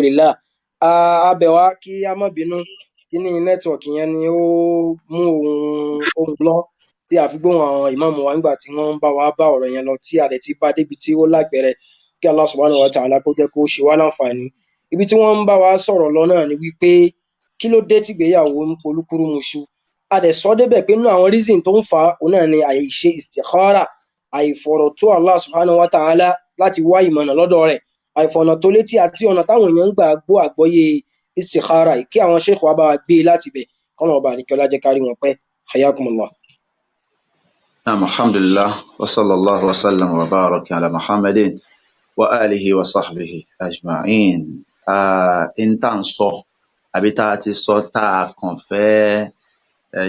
alhamdulillah. Abẹ̀wá kí a má bínú kí ní nẹ́tíwọ̀kì yẹn ni ó mú ohun lọ tí a fi gbóhùn àwọn ìmáàmù wa nígbà tí wọ́n ń bá wa bá ọ̀rọ̀ yẹn lọ tí a dẹ̀ ti bá débi tí ó lágbẹ̀rẹ̀ kí Allah subhanahu wa ta'ala kó jẹ́ kó ṣe wá láǹfààní. Ibi tí wọ́n ń bá wa sọ̀rọ̀ lọ náà ni wípé kí ló dé tìgbéyàwó ń polúkúrúmuṣu. A dẹ̀ sọ débẹ̀ pé nínú àwọn reason tó ń fà á òun náà ni àìṣe istikhara, àìfọ̀rọ̀ tó Allah subhanahu wa ta'ala láti wá ìmọ̀nà lọ́dọ̀ rẹ̀, àìfọ̀nà tó létí àti ọ̀nà táwọn èèyàn ń gbà gbọ́ àgbọ́yé istikhara kí àwọn sheikh wa bá wa gbé láti bẹ̀ kọ́nà ọba àríkẹ́lá jẹ́ kárí wọn pẹ́. Hayakumullah. Naam, alhamdulillah wa sallallahu wa sallam wa baraka ala Muhammadin wa alihi wa sahbihi ajma'in. In tá ń sọ àbí tá ti sọ tá kàn fẹ́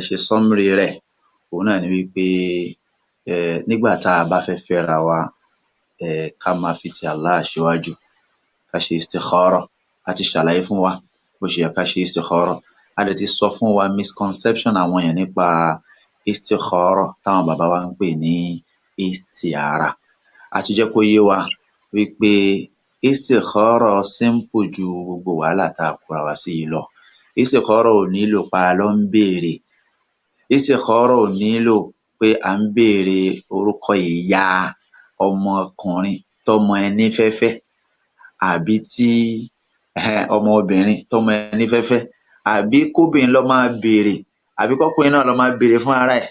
ṣe summary rẹ̀ òun náà ni wípé nígbà tá bá fẹ́ fẹ́ra wa ká máa fi ti Allah síwájú, ká ṣe istikhara. A ti ṣàlàyé fún wa bó ṣe yẹ ká ṣe istikhara. A dẹ̀ ti sọ fún wa misconception àwọn èèyàn nípa istikhara táwọn bàbá wa ń pè ní istiara. A ti jẹ́ kó yé wa wípé istikhara simple ju gbogbo wàhálà tá a kóra wa sí yìí lọ. Istikhara ò nílò pa lọ ń béèrè. Istikhara ò nílò pé à ń béèrè orúkọ ìyá ọmọkùnrin tọmọ ẹni fẹ́fẹ́ àbí tí ọmọbìnrin tọmọ ẹni fẹ́fẹ́ àbí kóbìnrin lọ máa béèrè àbí kọkùnrin náà lọ máa béèrè fún ara ẹ̀.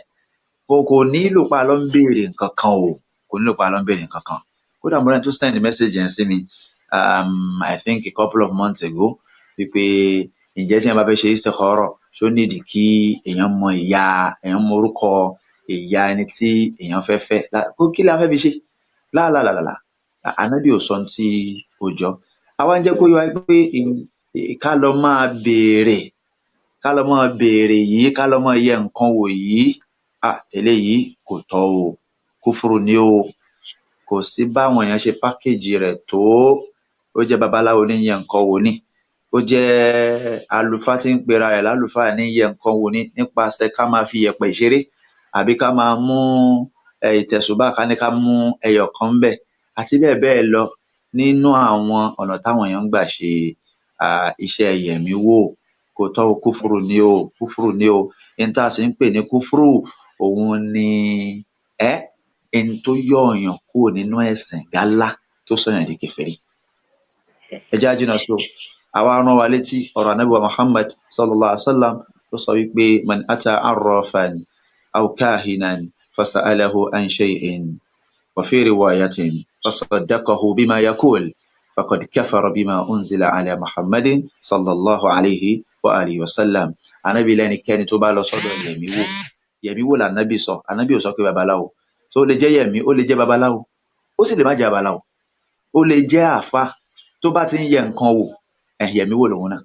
Kò nílò pa lọ ń béèrè nǹkan kan o, kò nílò pa lọ ń béèrè nǹkan kan. Kódà mo rẹ́ni tó send message yẹn sí mi I think a couple of months ago wípé ǹjẹ́ tí èèyàn bá fẹ́ ṣe istikhara ṣó nídìí kí èèyàn mọ orúkọ ìyá ẹni tí èèyàn fẹ́ fẹ́ kí la fẹ́ fi ṣe láàlàlàlà. Ànábì ò sọ tí ó jọ. Àwa ń jẹ́ kó yé wa pé ká lọ máa béèrè yìí, ká lọ máa yẹ nǹkan wò yìí, eléyìí kò tọ́ o, kúfúrú ni o. Kò sí báwọn èèyàn ṣe pákéjì rẹ̀ tó. Ó jẹ́ babaláwo ní yẹ nǹkan wò ní, ó jẹ́ àlùfáà tí ń pera rẹ̀ lálùfáà ní yẹ nǹkan wò ní nípasẹ̀ ká máa fi yẹ̀pẹ̀ ṣeré àbí ká máa mú ìtẹ̀sùbá ká ní ká mú ẹyọ kan ńbẹ̀ àti bẹ́ẹ̀ bẹ́ẹ̀ lọ nínú àwọn ọ̀nà táwọn èèyàn ń gbà ṣe iṣẹ́ yẹ̀mí wò. Kò tọ́ o, kúfúrú ni o. Ẹni tá a sì ń pè ní kúfúrú òun ni ẹni tó yọ ọ̀yàn kúrò nínú ẹ̀sìn gálá tó sọ̀yàn di kèfèrí. Ẹ jẹ́ á jìnnà sí o. Àwa rán wa létí ọ̀rọ̀ Ànábì wa Muhammad sallallahu alaihi wasallam tó sọ wípé man ata arrafan aw kahinan fasa'alahu an shay'in wa fi riwayatin fasaddaqahu bima yaqul faqad kafara bima unzila ala Muhammadin sallallahu alaihi wa alihi wasallam. Ànábì lẹ́nikẹ́ni tó bá lọ sọ́dọ̀ yẹ̀mí wò l'Ànábì sọ. Ànábì ò sọ pé babaláwo. So ó lè jẹ́ yẹ̀mí, ó lè jẹ́ babaláwo, ó sì lè má jẹ́ babaláwo. Ó lè jẹ́ àfáà tó bá ti ń yẹ nǹkan wò, yẹ̀mí wò lòun náà.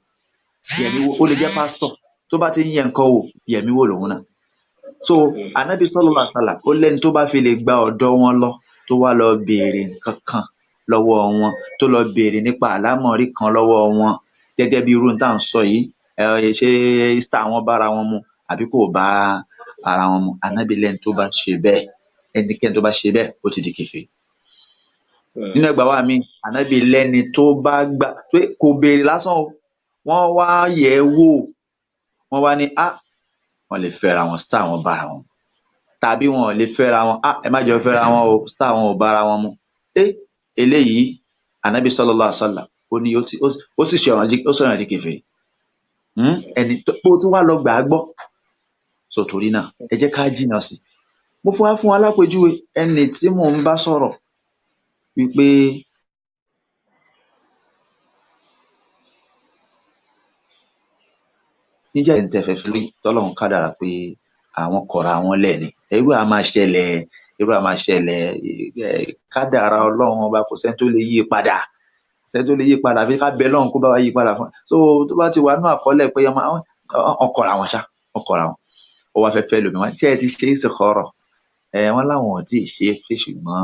Yẹ̀mí wò. Ó lè jẹ́ pásítọ̀ tó bá ti ń yẹ nǹkan wò, yẹ̀mí wò lòun náà. So Ànábì sallallahu alaihi wasallam ó lẹ́ni tó bá fi lè gba ọ̀dọ̀ wọn lọ tó wá lọ béèrè nǹkan kan lọ́wọ́ wọn, tó lọ béèrè nípa àlámọ̀rí kan lọ́wọ́ wọn gẹ́gẹ́ bí irú tá à ń sọ yìí, ṣé star wọn bára wọn mu àbí kò bá ara wọn mu. Ànábì lẹ́ni tó bá ṣe bẹ́ẹ̀, ẹnikẹ́ni tó bá ṣe bẹ́ẹ̀ ó ti di kèfèrí. Nínú ẹgbàá wa mi, Ànábì lẹ́ni tó bá gbà pé kò béèrè lásán o, wọ́n wá yẹ̀ wò, wọ́n wá ní wọ́n lè fẹ́ra wọn, star wọn bára wọn, tàbí wọn ò lè fẹ́ra wọn, ẹ má jọ fẹ́ra wọn o, star wọn ò bára wọn mu. Eléyìí Ànábì sallallahu alaihi wasallam ó ní ó sì sọ̀rọ̀ di kèfèrí. Ẹni tó tún wá lọ gbà á gbọ́. So torí náà ẹ jẹ́ ká jìnnà sí. Mo fún wa lápèjúwe ẹni tí mò ń bá sọ̀rọ̀ wípé níjẹ́ ẹni tẹ́fẹ́ fi rí tọ́lọ́run kádàrá pé àwọn kọ̀ra wọn lẹ̀ ni. Irú a máa ṣẹlẹ̀ kádàrá Ọlọ́run ọba kò sẹ́ni tó lè yí padà. Àfi ká bẹ Ọlọ́run kó bá wa yí padà fún. So tó bá ti wà nínú àkọọ́lẹ̀ pé ọkọ̀ra wọn ṣá, ọkọ̀ra wọn. Ó wá fẹ́ lómi wọn. Ṣé ẹ ti ṣe istikhara? Wọ́n láwọn ò tí ì ṣe é ṣùgbọ́n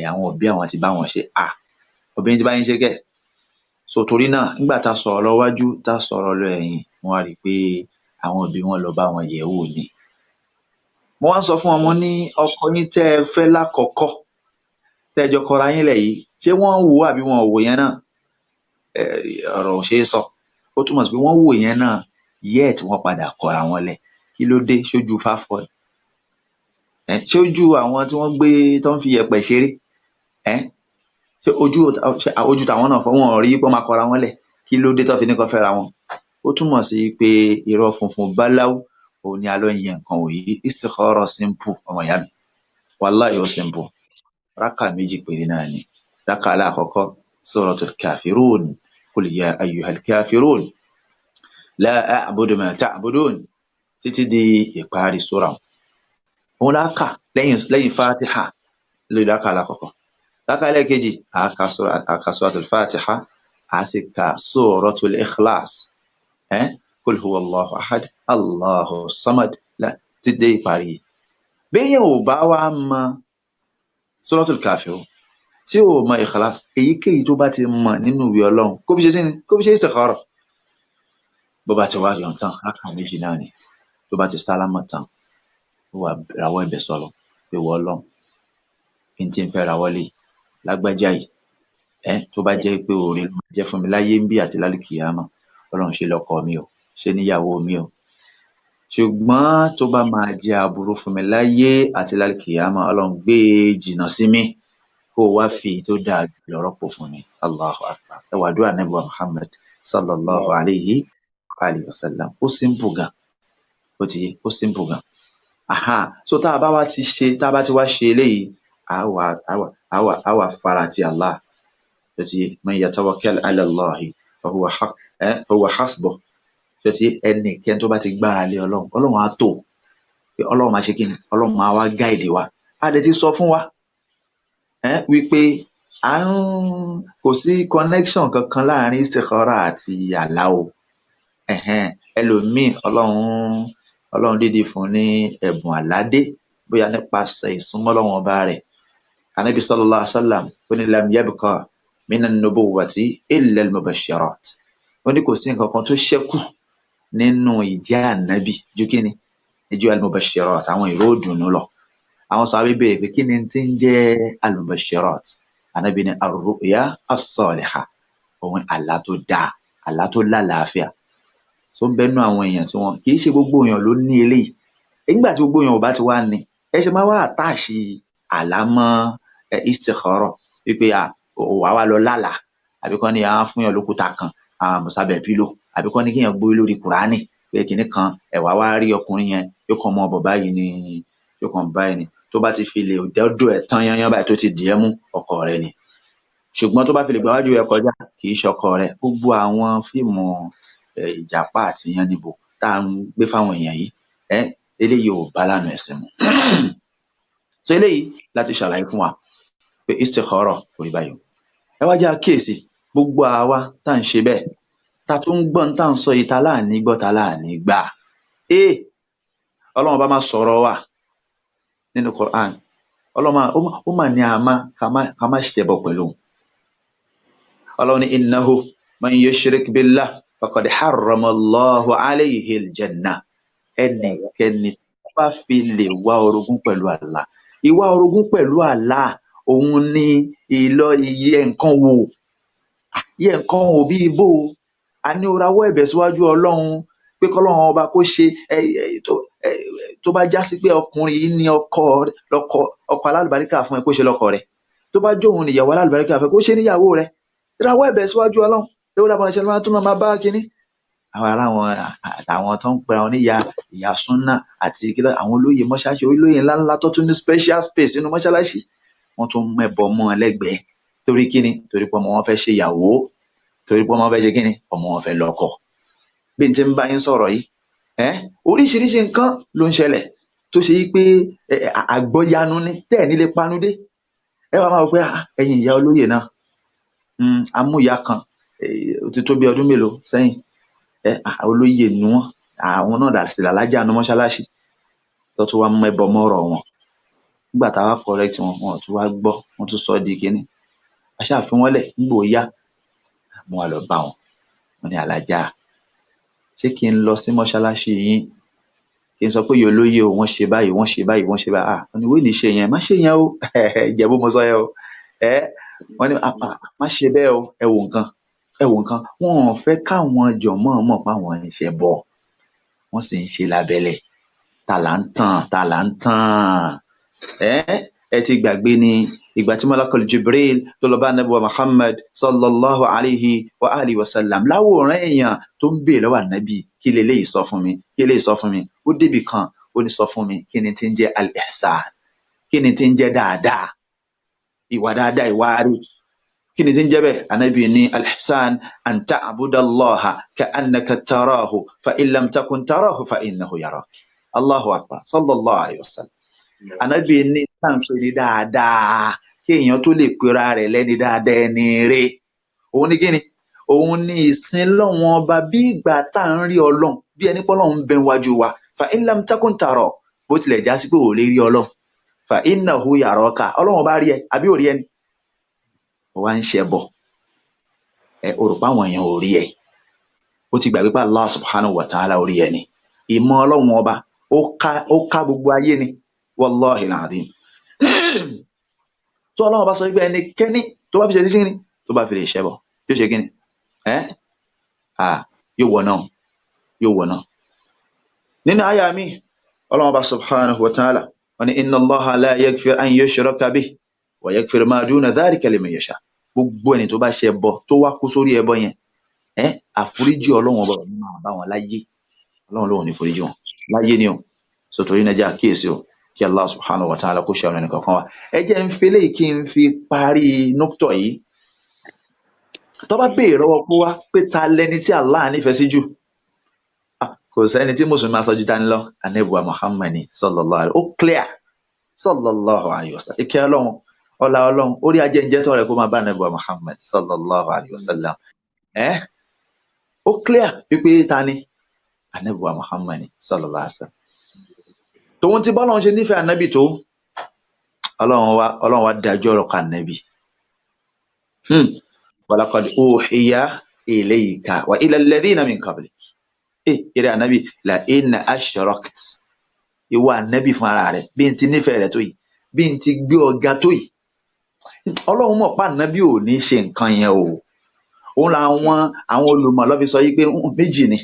àwọn òbí àwọn ti bá wọn ṣe. Obìnrin ti bá yín ṣe kẹ́. So torí náà nígbà tá a sọ̀rọ̀ lọ wájú tá a sọ̀rọ̀ lọ ẹ̀yìn, wọ́n á rí i pé àwọn òbí wọn lọ bá wọn yẹ̀ wò ni. Mo wá ń sọ fún wọn, mo ní ọkọ yín tẹ́ ẹ fẹ́ lákọ̀ọ́kọ́ tẹ́ ẹ jọ kọra yín lẹ̀ yìí, ṣé wọ́n wò ó àbí wọn ò wò yẹn náà? ọ̀rọ̀ ò ṣeé sọ. Ó túmọ̀ sí pé wọ́n wò yẹn náà yet wọ́n padà kọra wọn lẹ̀. Kí ló dé? Ṣojú fáfọ́ ẹ̀? Ṣojú àwọn tí wọ́n gbé tó ń fi yẹ̀pẹ̀ ṣeré ṣé ojú tàwọn náà fọ́, wọn ò rí pé wọ́n máa kọra wọn lẹ̀? Kí ló dé tó fi ní kó fẹ́ra wọn? Ó túmọ̀ sí pé irọ́ funfun báláú òun ni a lọ ń yẹ nǹkan wò yìí. Istikhara simple ọmọ ìyá mi, wallahi ó simple. Rákà méjì péré náà ni. Rákà alákọ̀ọ́kọ́ suratul kafirun, qul ya ayyuhal kafirun la a'budu ma ta'budun, títí di ìparí sura. Òun la kà lẹ́yìn Fatiha lórí rákà alákọ̀ọ́kọ́. Rákà ẹlẹ́ẹ̀kejì a ka suratul Fatiha, a sì ka suratul Ikhlas, qul huwallahu ahad Allahu samad títí dé ìparí. Béèyàn ò bá wá mọ suratul Kafirun tí ò mọ Ikhlas, èyíkéyìí tó bá ti mọ̀ nínú ìwé Ọlọ́run kó fi ṣe istikhara. Bó bá ti wá yọ̀ tán, rákà méjì náà ni. Tó bá ti sálámà tán, ó wá rawọ́ ẹ̀bẹ̀ sọ́lọ́ pé wọ́ Ọlọ́run, kí n tí ń fẹ́ rawọ́ lé lágbájá yìí, tó bá jẹ́ pé oore ló máa jẹ́ fún mi láyé ń bí àti lálùkìyámà, Ọlọ́run ṣe lọ́kọ mi o, ṣe níyàwó mi o. Ṣùgbọ́n tó bá máa jẹ́ aburú fún mi láyé àti lálùkìyámà, Ọlọ́run gbé jìnnà sí mi, kó wá fi tó dáa jù lọ rọ́pò fún mi. Allahu akbar. Ẹ wá àdúrà Ànábì wa Muhammad sallallahu alayhi wa sallam. Ó simple gan. Ó ti yé, ó simple gan. So tá a bá ti wá ṣe eléyìí, a wà fara ti Allah. Ó ti yé, man yatawakkal ala Allahi fahuwa hasbuh. Ó ti yé, ẹnikẹ́ni tó bá ti gbára lé Ọlọ́run, Ọlọ́run á tó. Pé Ọlọ́run máa ṣe kí ni? Ọlọ́run máa wá guide wa. A dẹ̀ ti sọ fún wa wípé kò sí connection kankan láàrin istikhara àti àlá o. Ẹlòmíì Ọlọ́run dídì fún ní ẹ̀bùn àládé, bóyá nípasẹ̀ ìsúnmọ́ Ọlọ́run ọba rẹ̀. Ànábì sallallahu alaihi wasallam ó ní lam yabqa minan nubuwwati illa al-mubashirat. Ó ní kò sí nǹkan kan tó ṣẹ́kù nínú ìjẹ́ ànábì ju kí ni? Ìjọ al-mubashirat, àwọn ìró ìdùnnú lọ. Àwọn sàhábà béèrè pé kí ni tí ń jẹ́ al-mubashirat? Ànábì ní ar-ru'ya as-salihah, òun àlá tó dáa, àlá tó lálàáfíà. So ń bẹnu àwọn èèyàn tí wọn kì í ṣe gbogbo èèyàn ló ní eléyìí. Nígbà tí gbogbo èèyàn ò bá ti wá ní, ẹ ṣe máa wá àtàṣì àlá mọ́ istikhara wípé wà wá lọ lálàá, àbí kán ní àwọn fún yàn lókúta kan sábẹ́ pílò, àbí kán ní kéèyàn gbórí lórí Kùránì pé kìnnì kan ẹ̀wà wá rí ọkùnrin yẹn yóò kàn mọ́ ọbọ̀ báyìí ni, yóò kàn báyìí ni. Tó bá ti fi lè dọ́dọ̀ ẹ̀ tán yányán báyìí tó ti dì ẹ́ mú, ọkọ rẹ̀ ni. Ṣùgbọ́n tó bá fi lè gbáwájú rẹ̀ kọjá, kì í ṣọkọ rẹ̀. Gbogbo àwọn fíìmù ìjàpá àti yánníbo tá à ń gbé fáwọn èèyàn yìí, eléyìí ò bá lànà ẹ̀sìn mu. So eléyìí láti ṣàlàyé fún wa pé istikhara kò rí báyìí. Ẹ wá jẹ́ àkíyèsí gbogbo àwa tá à ń ṣe bẹ́ẹ̀, tá tún ń gbọ́n tá à ń sọ yìí, tá láàní gbọ́ tá láàní gbà. Ọlọ́run bá máa sọ̀rọ̀ wa nínú Qur'an. Ọlọ́run ó mà ní ká má ṣẹbọ pẹ̀lú. Ọlọ́run ní innahu man yushrik billah faqad harrama Allahu alayhi al-jannah. Ẹnikẹ́ni tó bá fi lè wá orogún pẹ̀lú Allah. Ìwà orogún pẹ̀lú Allah òun ni ìyẹ nǹkan wò. Yẹ nǹkan wò bí ibò. A ní ó rawọ́ ẹ̀bẹ̀ síwájú Ọlọ́run pé kọ́lọ́run ọba kó ṣe tó bá já sí pé ọkùnrin yìí ní ọkọ alálùbáríkà fún ẹ, kó ṣe lọ́kọ rẹ̀. Tó bá jóun níyàwó alálùbáríkà fún ẹ, kó ṣe níyàwó rẹ̀. Rawọ́ ẹ̀bẹ̀ síwájú Ọlọ́run. Ewu lábọn ìṣẹ́ máa tún máa bá kínní. Àwọn tó ń pera wọn ní ìyá súnà àti àwọn olóyè mọ́ṣáláṣí, olóyè ńláńlá tó tún ní special space nínú mọ́ṣáláṣí, wọ́n tún mẹ́bọ mọ́ ẹlẹ́gbẹ̀ẹ́. Torí kíni? Torí pé ọmọ wọn fẹ́ ṣe ìyàwó, torí pé ọmọ wọn fẹ́ ṣe kíni? Ọmọ wọn fẹ́ lọ́kọ. Bí n ti ń bá yín sọ̀rọ̀ yìí, oríṣiríṣi nǹkan ló ń ṣẹlẹ̀ tó ṣe yí pé àgbọ́yanu ni tẹ́ẹ̀ nílé panudé. Ẹ wá máa wọ pé ẹ̀yin ìyá olóyè náà, amúyá kan ó ti tó bí ọdún mélòó sẹ́yìn, olóyè ni wọ́n, àwọn náà dà sí làlájà nu mọ́ṣáláṣí tó tún wá mú ẹbọ mọ́rọ̀ wọn. Nígbà táwa correct wọn tún wá gbọ́, wọ́n tún sọ di kíní. Aṣáàfin wọn lẹ̀ nígbò yá, mo wá lọ bá wọn. Wọ́n ní alájà, ṣé kí n lọ sí mọ́ṣáláṣí yín kí n sọ pé yóò lóye o, wọ́n ṣe báyìí wọ́n ṣe báyìí wọ́n ṣe báyìí. Wọ́n ní wọ́n ní ṣe yẹn, má ṣe yẹn o. Ìjẹ̀bú mo sọ yẹn o. Wọ́n ní má ṣe bẹ́ẹ̀ o, ẹ wo nǹkan. ẹ wo nǹkan, wọn ò fẹ́ káwọn jọ̀mọ́ mọ̀ páwọn ń ṣe bọ̀, wọ́n sì ń ṣe lábẹ́lẹ̀. Ta là ń tàn? Ẹ ti gbàgbé ni ìgbà tí Malakul Jibril tó lọ bá Ànábì wa Muhammad sallallahu alayhi wa alihi wa sallam láwòrán èèyàn tó ń bèèrè lọ́wọ́ Ànábì, kí leléyìí sọ fún mi, kí leléyìí sọ fún mi. Ó débì kan ó ní sọ fún mi kí ni tí ń jẹ́ al-ihsan, kí ni tí ń jẹ́ dáadáa, ìwà dáadáa, ìwà rí, kí ni tí ń jẹ́ bẹ́ẹ̀? Ànábì ní al-ihsan an ta'budallaha ka'annaka tarahu fa in lam takun tarahu fa innahu yarak. Allahu akbar, sallallahu alayhi wa sallam. Ànábì ní táǹpé ní dáadáa, kí èèyàn tó lè pera rẹ̀ lẹ́ni dáadáa, ẹni rere, òun ní kíni? Òun ní ìsìn lọ́wọ́n ọba bí ìgbà tá à ń rí Ọlọ́run, bí ẹni pé Ọlọ́run ń bẹ wájú wa. Fa in lam takun tara, bó tilẹ̀ já sí pé ò lè rí Ọlọ́run. Fa innahu yaraka, Ọlọ́run bá rí ẹ àbí ò rí ẹni. Ó wá ń ṣe bọ̀, o rò pé àwọn èèyàn ò rí ẹ, ó ti gbàgbé pé Allah subhanahu wa ta'ala ò rí ẹ ni. Ìmọ̀ Ọlọ́run ọba ó ká gbogbo ayé ni. Wallahi al-azim. Tó Ọlọ́run bá sọ wípé ẹnikẹ́ni tó bá fi ṣe kíni, tó bá fi lè ṣẹbọ, yóò ṣe kíni? Yóò wọ̀ náà. Nínú àyà mi, Ọlọ́run bá subhanahu wa ta'ala wọ́n ní inna Allaha la yaghfir an yushraka bihi wa yaghfir ma duna dhalika liman yasha. Gbogbo ẹni tó bá ṣe ẹbọ tó wá kú sórí ẹbọ yẹn, àforíjì Ọlọ́run ọba ní máa bá wọn láyé. Ọlọ́run lóhùn ní foríjì wọn láyé ni o. Torí náà jẹ́ àkíyèsí o, kí Allah subhanahu wa ta'ala kó ṣe ọ̀nà nìkan kan wa. Ẹ jẹ́ ń fi léyìí kí n fi parí nọ́kítọ̀ yìí. Tó bá béèrè lọ́wọ́ kó wá pé ta lẹni tí Allah nífẹ̀ẹ́ sí jù, kò sẹ́ni tí mùsùlùmí máa sọ ju dání lọ, Ànábì wa Muhammad sallallahu alaihi, ó clear, sallallahu alaihi wasallam. Ìkẹ́ Ọlọ́run, ọlá Ọlọ́run, orí ajẹ́njẹ́tọ̀ rẹ̀ kó máa bá Ànábì wa Muhammad sallallahu alaihi wasallam. Ó clear wípé ta ni? Ànábì wa Muhammad sallallahu alaihi wasallam. Tòun ti bọ́lọ́run ṣe nífẹ̀ẹ́ Ànábì tó, Ọlọ́run wá dájọ́ ọ̀rọ̀ kan Ànábì. Walaqad uhiya ilayka wa ila alladhina min qablik. Ìrẹ́ Ànábì, la in ashrakt, ìwọ Ànábì fún ara rẹ̀, bí n ti nífẹ̀ẹ́ rẹ̀ tó yìí, bí n ti gbé ọ̀gá tó yìí, Ọlọ́run mọ̀ pé Ànábì ò ní ṣe nǹkan yẹn o. Òun làwọn olùmọ̀ ló fi sọ yìí pé méjì ni.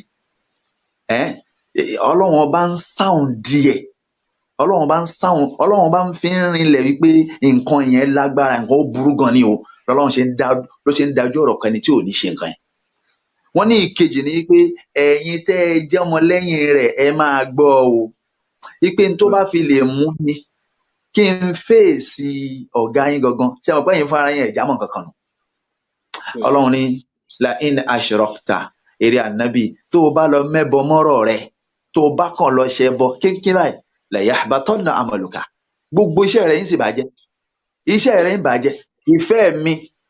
Ọlọ́run ọba ń sáùn díẹ̀, Ọlọ́run bá ń fi rinlẹ̀ wípé nǹkan yẹn lágbára, nǹkan ó burú gan ni o, lọ́lọ́run ló ṣe ń dájú ọ̀rọ̀ kan ni tí ò ní ṣe nǹkan yẹn. Wọ́n ní ìkejì ni pé ẹ̀yin tẹ́ ẹ jẹ́ ọmọ lẹ́yìn rẹ̀, ẹ máa gbọ́ o, wípé tó bá fi lè mú mi kí n fèsì ọ̀gá yín gangan, ṣé ọ̀pẹ́ yín fún ara yín ẹ̀já mọ̀ kankan nù. Ọlọ́run ní la in ashrakta, èrè Ànábì, tó o bá lọ mẹ́bọ mọ́rọ̀ rẹ̀, tó o bá kàn lọ ṣe bọ kínkín báyìí, la yahbatanna amaluka, gbogbo iṣẹ́ rẹ̀ yín sì bàjẹ́, iṣẹ́ rẹ̀ ń bàjẹ́.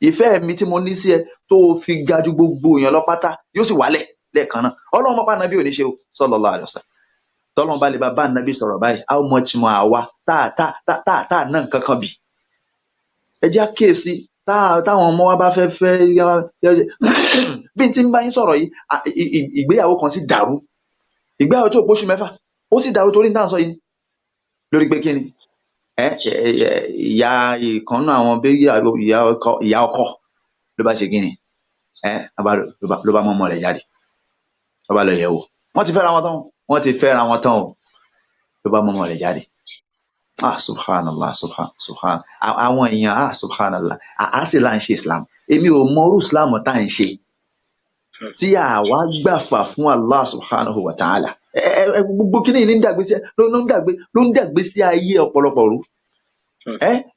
Ìfẹ́ mi tí mo ní sí ẹ tó fi ga ju gbogbo èèyàn lọ pátá yóò sì wálẹ̀ lẹ́ẹ̀kan náà. Ọlọ́run mọ̀ pé Ànábì ò ní ṣe o, sallallahu alaihi wasallam. Tọ́lọ́run bá lè bá Ànábì sọ̀rọ̀ báyìí, how much more àwa tá náà nǹkan kan bì. Ẹ jẹ́ àkíyèsí, táwọn ọmọ wa bá fẹ́ bí n ti ń bá yín sọ̀rọ̀ yìí, ìgbéyàwó kan sì dàrú, ìgbéyàwó tó pósù 6 ó sì dàrú torí ní sọ yìí, lórí pé kí ni? Ìyá ìkànnà àwọn ìyá ọkọ ló bá ṣe kí ni? Ló bá mọ́mọ́ rẹ̀ jáde, ló bá lọ yẹ̀ wò, wọ́n ti fẹ́ra wọn tán o, ló bá mọ́mọ́ rẹ̀ jáde. Subhanallah, subhanallah, àwọn èèyàn, subhanallah, sì là ń ṣe Islam. Èmi ò mọ orú Islam tá à ń ṣe tí àwa gbàfà fún Allah subhanahu wa ta'ala. Gbogbo kíní ní ló ń dàgbé sí ayé ọ̀pọ̀lọpọ̀ rú.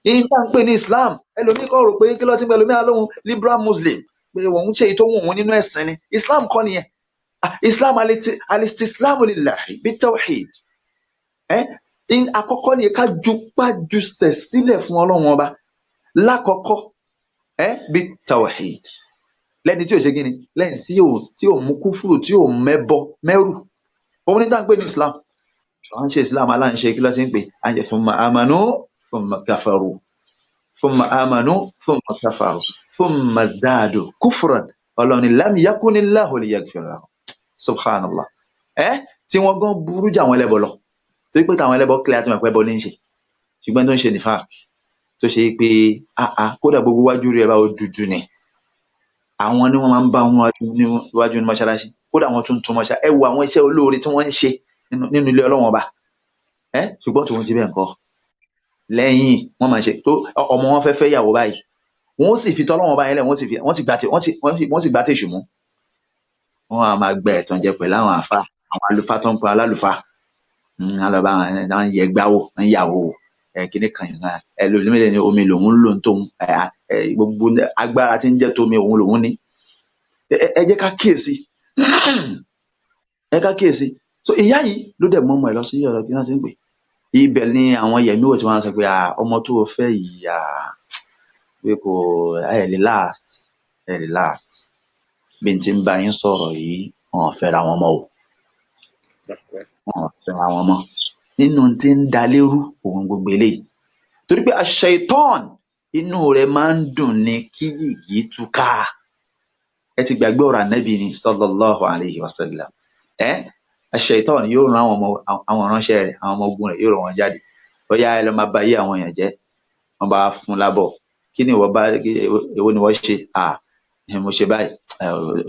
Èyí tá ń pè ní Islam, ẹlòmí kọ́ rò pé kí ló ti ń bẹ ẹlòmí alóhun liberal Muslim, pé wọ́n ń ṣe èyí tó wù wọ́n nínú ẹ̀sìn ni. Islam kọ́ nìyẹn. Islam al-istislamu lillahi bit-tawhid. Àkọ́kọ́ ni ká jupájusẹ̀ sílẹ̀ fún Ọlọ́run ọba lákọ̀ọ́kọ́, bit-tawhid, lẹ́ni tí ò ṣe gíní, lẹ́ni tí ò mú kúfùrù, tí ò mẹ́bọ mẹ́rù. Òun ní tá ń pè ní Islam. Wọ́n ṣe Islam aláǹṣe, kí ló ti ń pè? Àǹṣe thumma amanu thumma kafaru, thumma amanu thumma kafaru, thumma zdadu kufran. Ọlọ́run ni lam yakunillahu liyaghfira lahum. Subhanallah. Tí wọ́n gan burú jà àwọn ẹlẹ́bọ lọ. Torí pé táwọn ẹlẹ́bọ kílẹ̀ àti mọ̀ pé bọ́ ní ń ṣe. Ṣùgbọ́n tó ń ṣe nifaq, tó ṣe pé kódà gbogbo wájú rẹ̀ bá ó dúdú ni. àwọn ni wọ́n máa ń bá wọn níwájú ní mọ́ṣáláṣí, kódà wọ́n tún tún mọ́ṣáláṣí. Ẹ wo àwọn iṣẹ́ olóore tí wọ́n ń ṣe nínú ilé Ọlọ́run ọba. Ṣùgbọ́n tòun ti bẹ́ẹ̀ ńkọ́, lẹ́yìn wọ́n máa ṣe tó ọmọ wọn fẹ́ ìyàwó báyìí, wọ́n sì fi tọ́lọ́run ọba yẹn lẹ̀, wọ́n sì gbá tèṣù mú. Wọ́n á máa gba ẹ̀tàn jẹ pẹ̀lú àwọn àfáà, àwọn àlùfáà tó ń pọn alálùfáà. Alọ́ba àwọn yẹ gbáwò ń yàwó kíní kan yìí, ẹlòmíràn ní omi lòun lò ń tóun, gbogbo agbára tí ń jẹ́ tómi òun lòun ní. Ẹ jẹ́ ká kíyèsí, so ìyá yìí ló dẹ̀ mọ́ ọmọ ẹ̀ lọ sí ọ̀dọ̀ kí náà ti ń pè. Ibẹ̀ ni àwọn yẹ̀mí wò tí wọ́n sọ pé ọmọ tó o fẹ́ yìí pé kò ẹ̀ lè last bí n ti ń bá yín sọ̀rọ̀ yìí, wọn ò fẹ́ra wọn mọ́ o, wọn ò fẹ́ra wọn mọ́. Nínú tí ń da lérú òun gbogbo eléyìí, torí pé Ṣaitan inú rẹ̀ máa ń dùn ní kí yìgì túká. Ẹ ti gbàgbé ọ̀rọ̀ Ànábì ni sallallahu alayhi wa sallam. Ṣaitan yóò rán àwọn ránṣẹ́ rẹ̀, àwọn ọmọ ogun rẹ̀ yóò rán wọn jáde, bóyá ẹ lọ máa bá yé àwọn èèyàn jẹ́. Wọ́n bá fún lábọ̀, kí ni èwo ni wọ́n ṣe? Mo ṣe báyìí,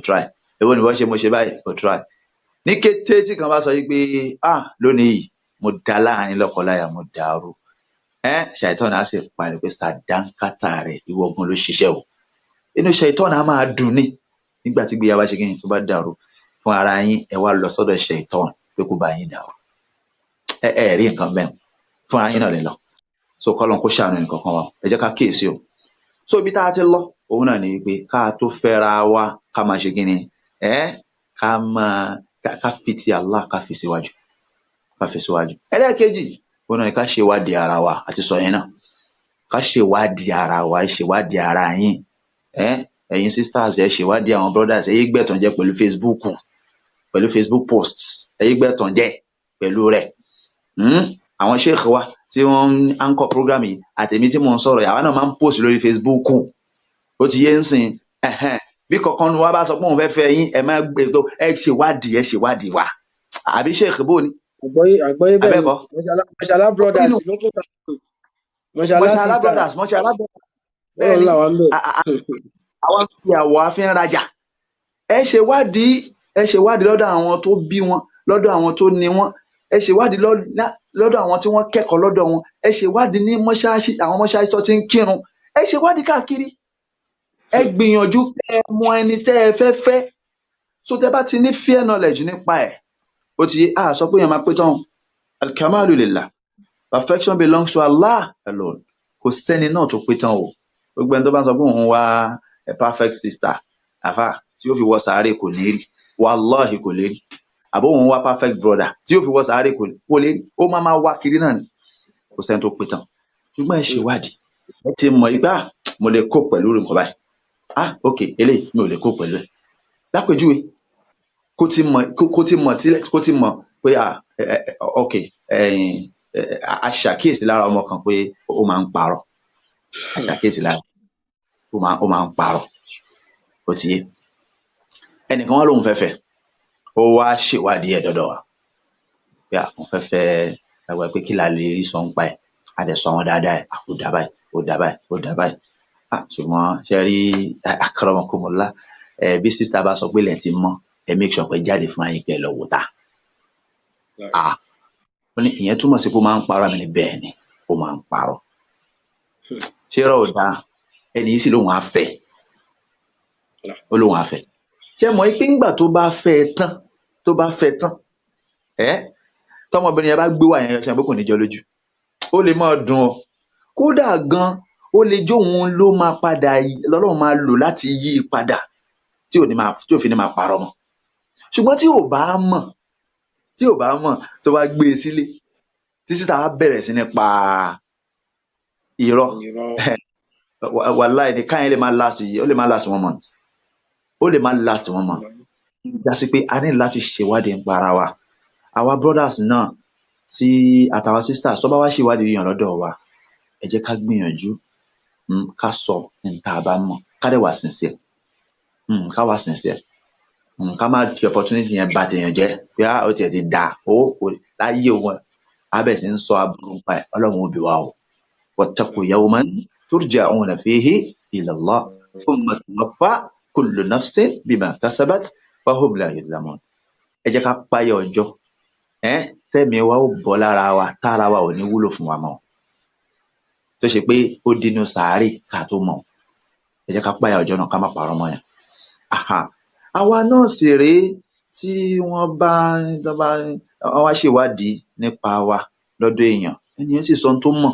try. Èwo ni wọ́n ṣe? Mo ṣe báyìí, try. Ní kété tí kan bá sọ yìí pé lónìí yìí mo dá láàrin lọ́kọláya, mo dàrú, Ṣaitan á sì parí pé sàdánkátà rẹ̀ ìwọ ogun ló ṣiṣẹ́ o. Inú Ṣaitan á máa dùn ní nígbà tí gbéyàwó ṣe kíni tó bá dàrú. Fún ara yín ẹ wá lọ sọ́dọ̀ Ṣaitan pé kó bá yín dàrú. Ẹ rí nǹkan bẹ́ẹ̀ fún ara yín náà lè lọ. So kọ́lọ́n kó ṣàánú nǹkan kan wa, ẹ jẹ́ ká kíyèsí o. So ibi tá a ti lọ òun náà ni pé ká tó fẹ́ra wa ká máa ṣe kíni, ká fi ti Allah ká fi síwájú. Ẹlẹ́ẹ̀kejì òun náà ni ká ṣèwádìí ara wa, àti sọ yẹn náà. Ká ṣèwádìí ara wa, ṣèwádìí ara yín. Ẹ̀yin sisters ẹ ṣèwádìí àwọn brothers, ẹ yé gbẹ̀tàn jẹ́ pẹ̀lú Facebook posts, ẹ yé gbẹ̀tàn jẹ́ pẹ̀lú rẹ̀. Àwọn sheikh wa tí wọ́n ń anchor program yìí àtèmi tí mò ń sọ̀rọ̀ yàrá náà máa ń post lórí Facebook. Ó ti yé ń sìn, bí kankan ni wọ́n bá sọ pé òun fẹ́ fẹ́ yín, ẹ má gbé tó, ẹ ṣèwádìí wa. Àbí sheikh bó ni? Àgbọ́yé bẹ́ẹ̀ ni, Mashallah brothers ló tó ta pé Mashallah brothers, bẹ́ẹ̀ ni àwọn fi àwọ̀ afẹ́ ń rajà. Ẹ ṣèwádìí lọ́dọ̀ àwọn tó bí wọn, lọ́dọ̀ àwọn tó ní wọn, ẹ ṣèwádìí lọ́dọ̀ àwọn tí wọ́n kẹ́kọ̀ọ́ lọ́dọ̀ wọn, ẹ ṣèwádìí ní mọ́ṣáláṣí, àwọn mọ́ṣáláṣí tó ti ń kírun, ẹ ṣèwádìí káàkiri. Ẹ gbìyànjú kẹ́ ẹ mọ ẹni tẹ́ ẹ fẹ́ fẹ́. So tẹ́ bá ti ní fair knowledge nípa ẹ̀, ó ti sọ pé èèyàn máa pé tán. Al-kamalu lillah, perfection belongs to Allah alone. Kò sẹ́ni náà tó pé tán o. Gbogbo ẹni tó bá sọ pé òun wá a perfect sister, àfà tí ó fi wọ sàárè kò ní rí, wallahi kò lè rí. Àbó òun wá perfect brother tí ó fi wọ sàárè kò lè rí. Ó máa wá kiri náà ni, kò sẹ́ni tó pé tán. Ṣùgbọ́n ẹ ṣèwádìí, ẹ ti mọ̀ ìgbà mo lè kó pẹ̀lú nǹkan báyìí. Ok, eléyìí mi ò lè kó pẹ̀lú ẹ̀. Lápèjúwe, kó ti mọ̀ pé ok, aṣàkíyèsí lára ọmọ kan pé ó máa ń parọ́. Aṣàkíyèsí lára ó máa ń parọ́. Ó ti yé. Ẹnìkan wá lóun fẹ́fẹ́, ó wá ṣèwádìí ẹ̀ dọ́dọ̀ wa pé àwọn fẹ́fẹ́ ẹgbẹ́ pé kí la lè rí sọ ń pa ẹ̀. A dẹ̀ sọ wọn dáadáa ẹ̀, ó dà báyìí. Ṣùgbọ́n ṣe rí akramakumullah, bí sísá bá sọ pé ilẹ̀ ti mọ́, ẹ make sure pé jáde fún ayé pé ẹ lọ wò ta. Ó ní ìyẹn túmọ̀ sí pé ó máa ń parọ́. Mi ní bẹ́ẹ̀ ni, ó máa ń parọ́. Ṣé rọ̀ ò dáa? Ẹni yìí sì lóun á fẹ́. Ó lóun á fẹ́. Ṣé mọ̀ pé ńgbà tó bá fẹ́ tán, tọmọbìnrin yẹn bá gbé wà yẹn, ṣe pé kò ní jọ lójú. Ó lè máa dùn ọ́. Kódà gan, ó lè jó òun ló máa padà, lọ́lọ́run máa lò láti yí i padà tí ò fi ní máa parọ́ mọ́. Ṣùgbọ́n tí ò bá mọ̀ tó bá gbé e sílé, tí sísá á bẹ̀rẹ̀ sí ní pa irọ́. Wàláhì ní káyọ̀ lè máa last 1 month. Ó lè máa last 1 month. Jásí pé a ní láti ṣèwádìí nípa ara wa. Àwa brothers náà tí àtàwọn sisters tó bá wá ṣèwádìí yàn lọ́dọ̀ wa, ẹ jẹ́ ká gbìyànjú ká sọ nǹkan àbá mọ̀, ká dẹ̀ wà sincere. Ká má fi opportunity yẹn bá tèèyàn jẹ́ pé ó tiẹ̀ ti dà láyé wọn. Abẹ́ sì ń sọ aburú nípa ẹ̀, Ọlọ́run ó bi wá o. Wattaqu yawman turja'una fihi ila Allah thumma tuwaffa kullu nafsin bima kasabat wa hum la yuzlamun. ẹ jẹ́ ká páyà ọjọ́ tẹ́mi wa ó bọ́ lára wa tára wa ò ní wúlò fún wa mọ́, tó ṣe pé ó dínú sàárè ká tó mọ̀. ẹ jẹ́ ká páyà ọjọ́ náà, ká má parọ́ mọ́ yẹn. àwa náà sì rèé tí wọ́n bá wá ṣèwádìí nípa wa lọ́dọ̀ ènìyàn sì sọ ohun tó mọ̀,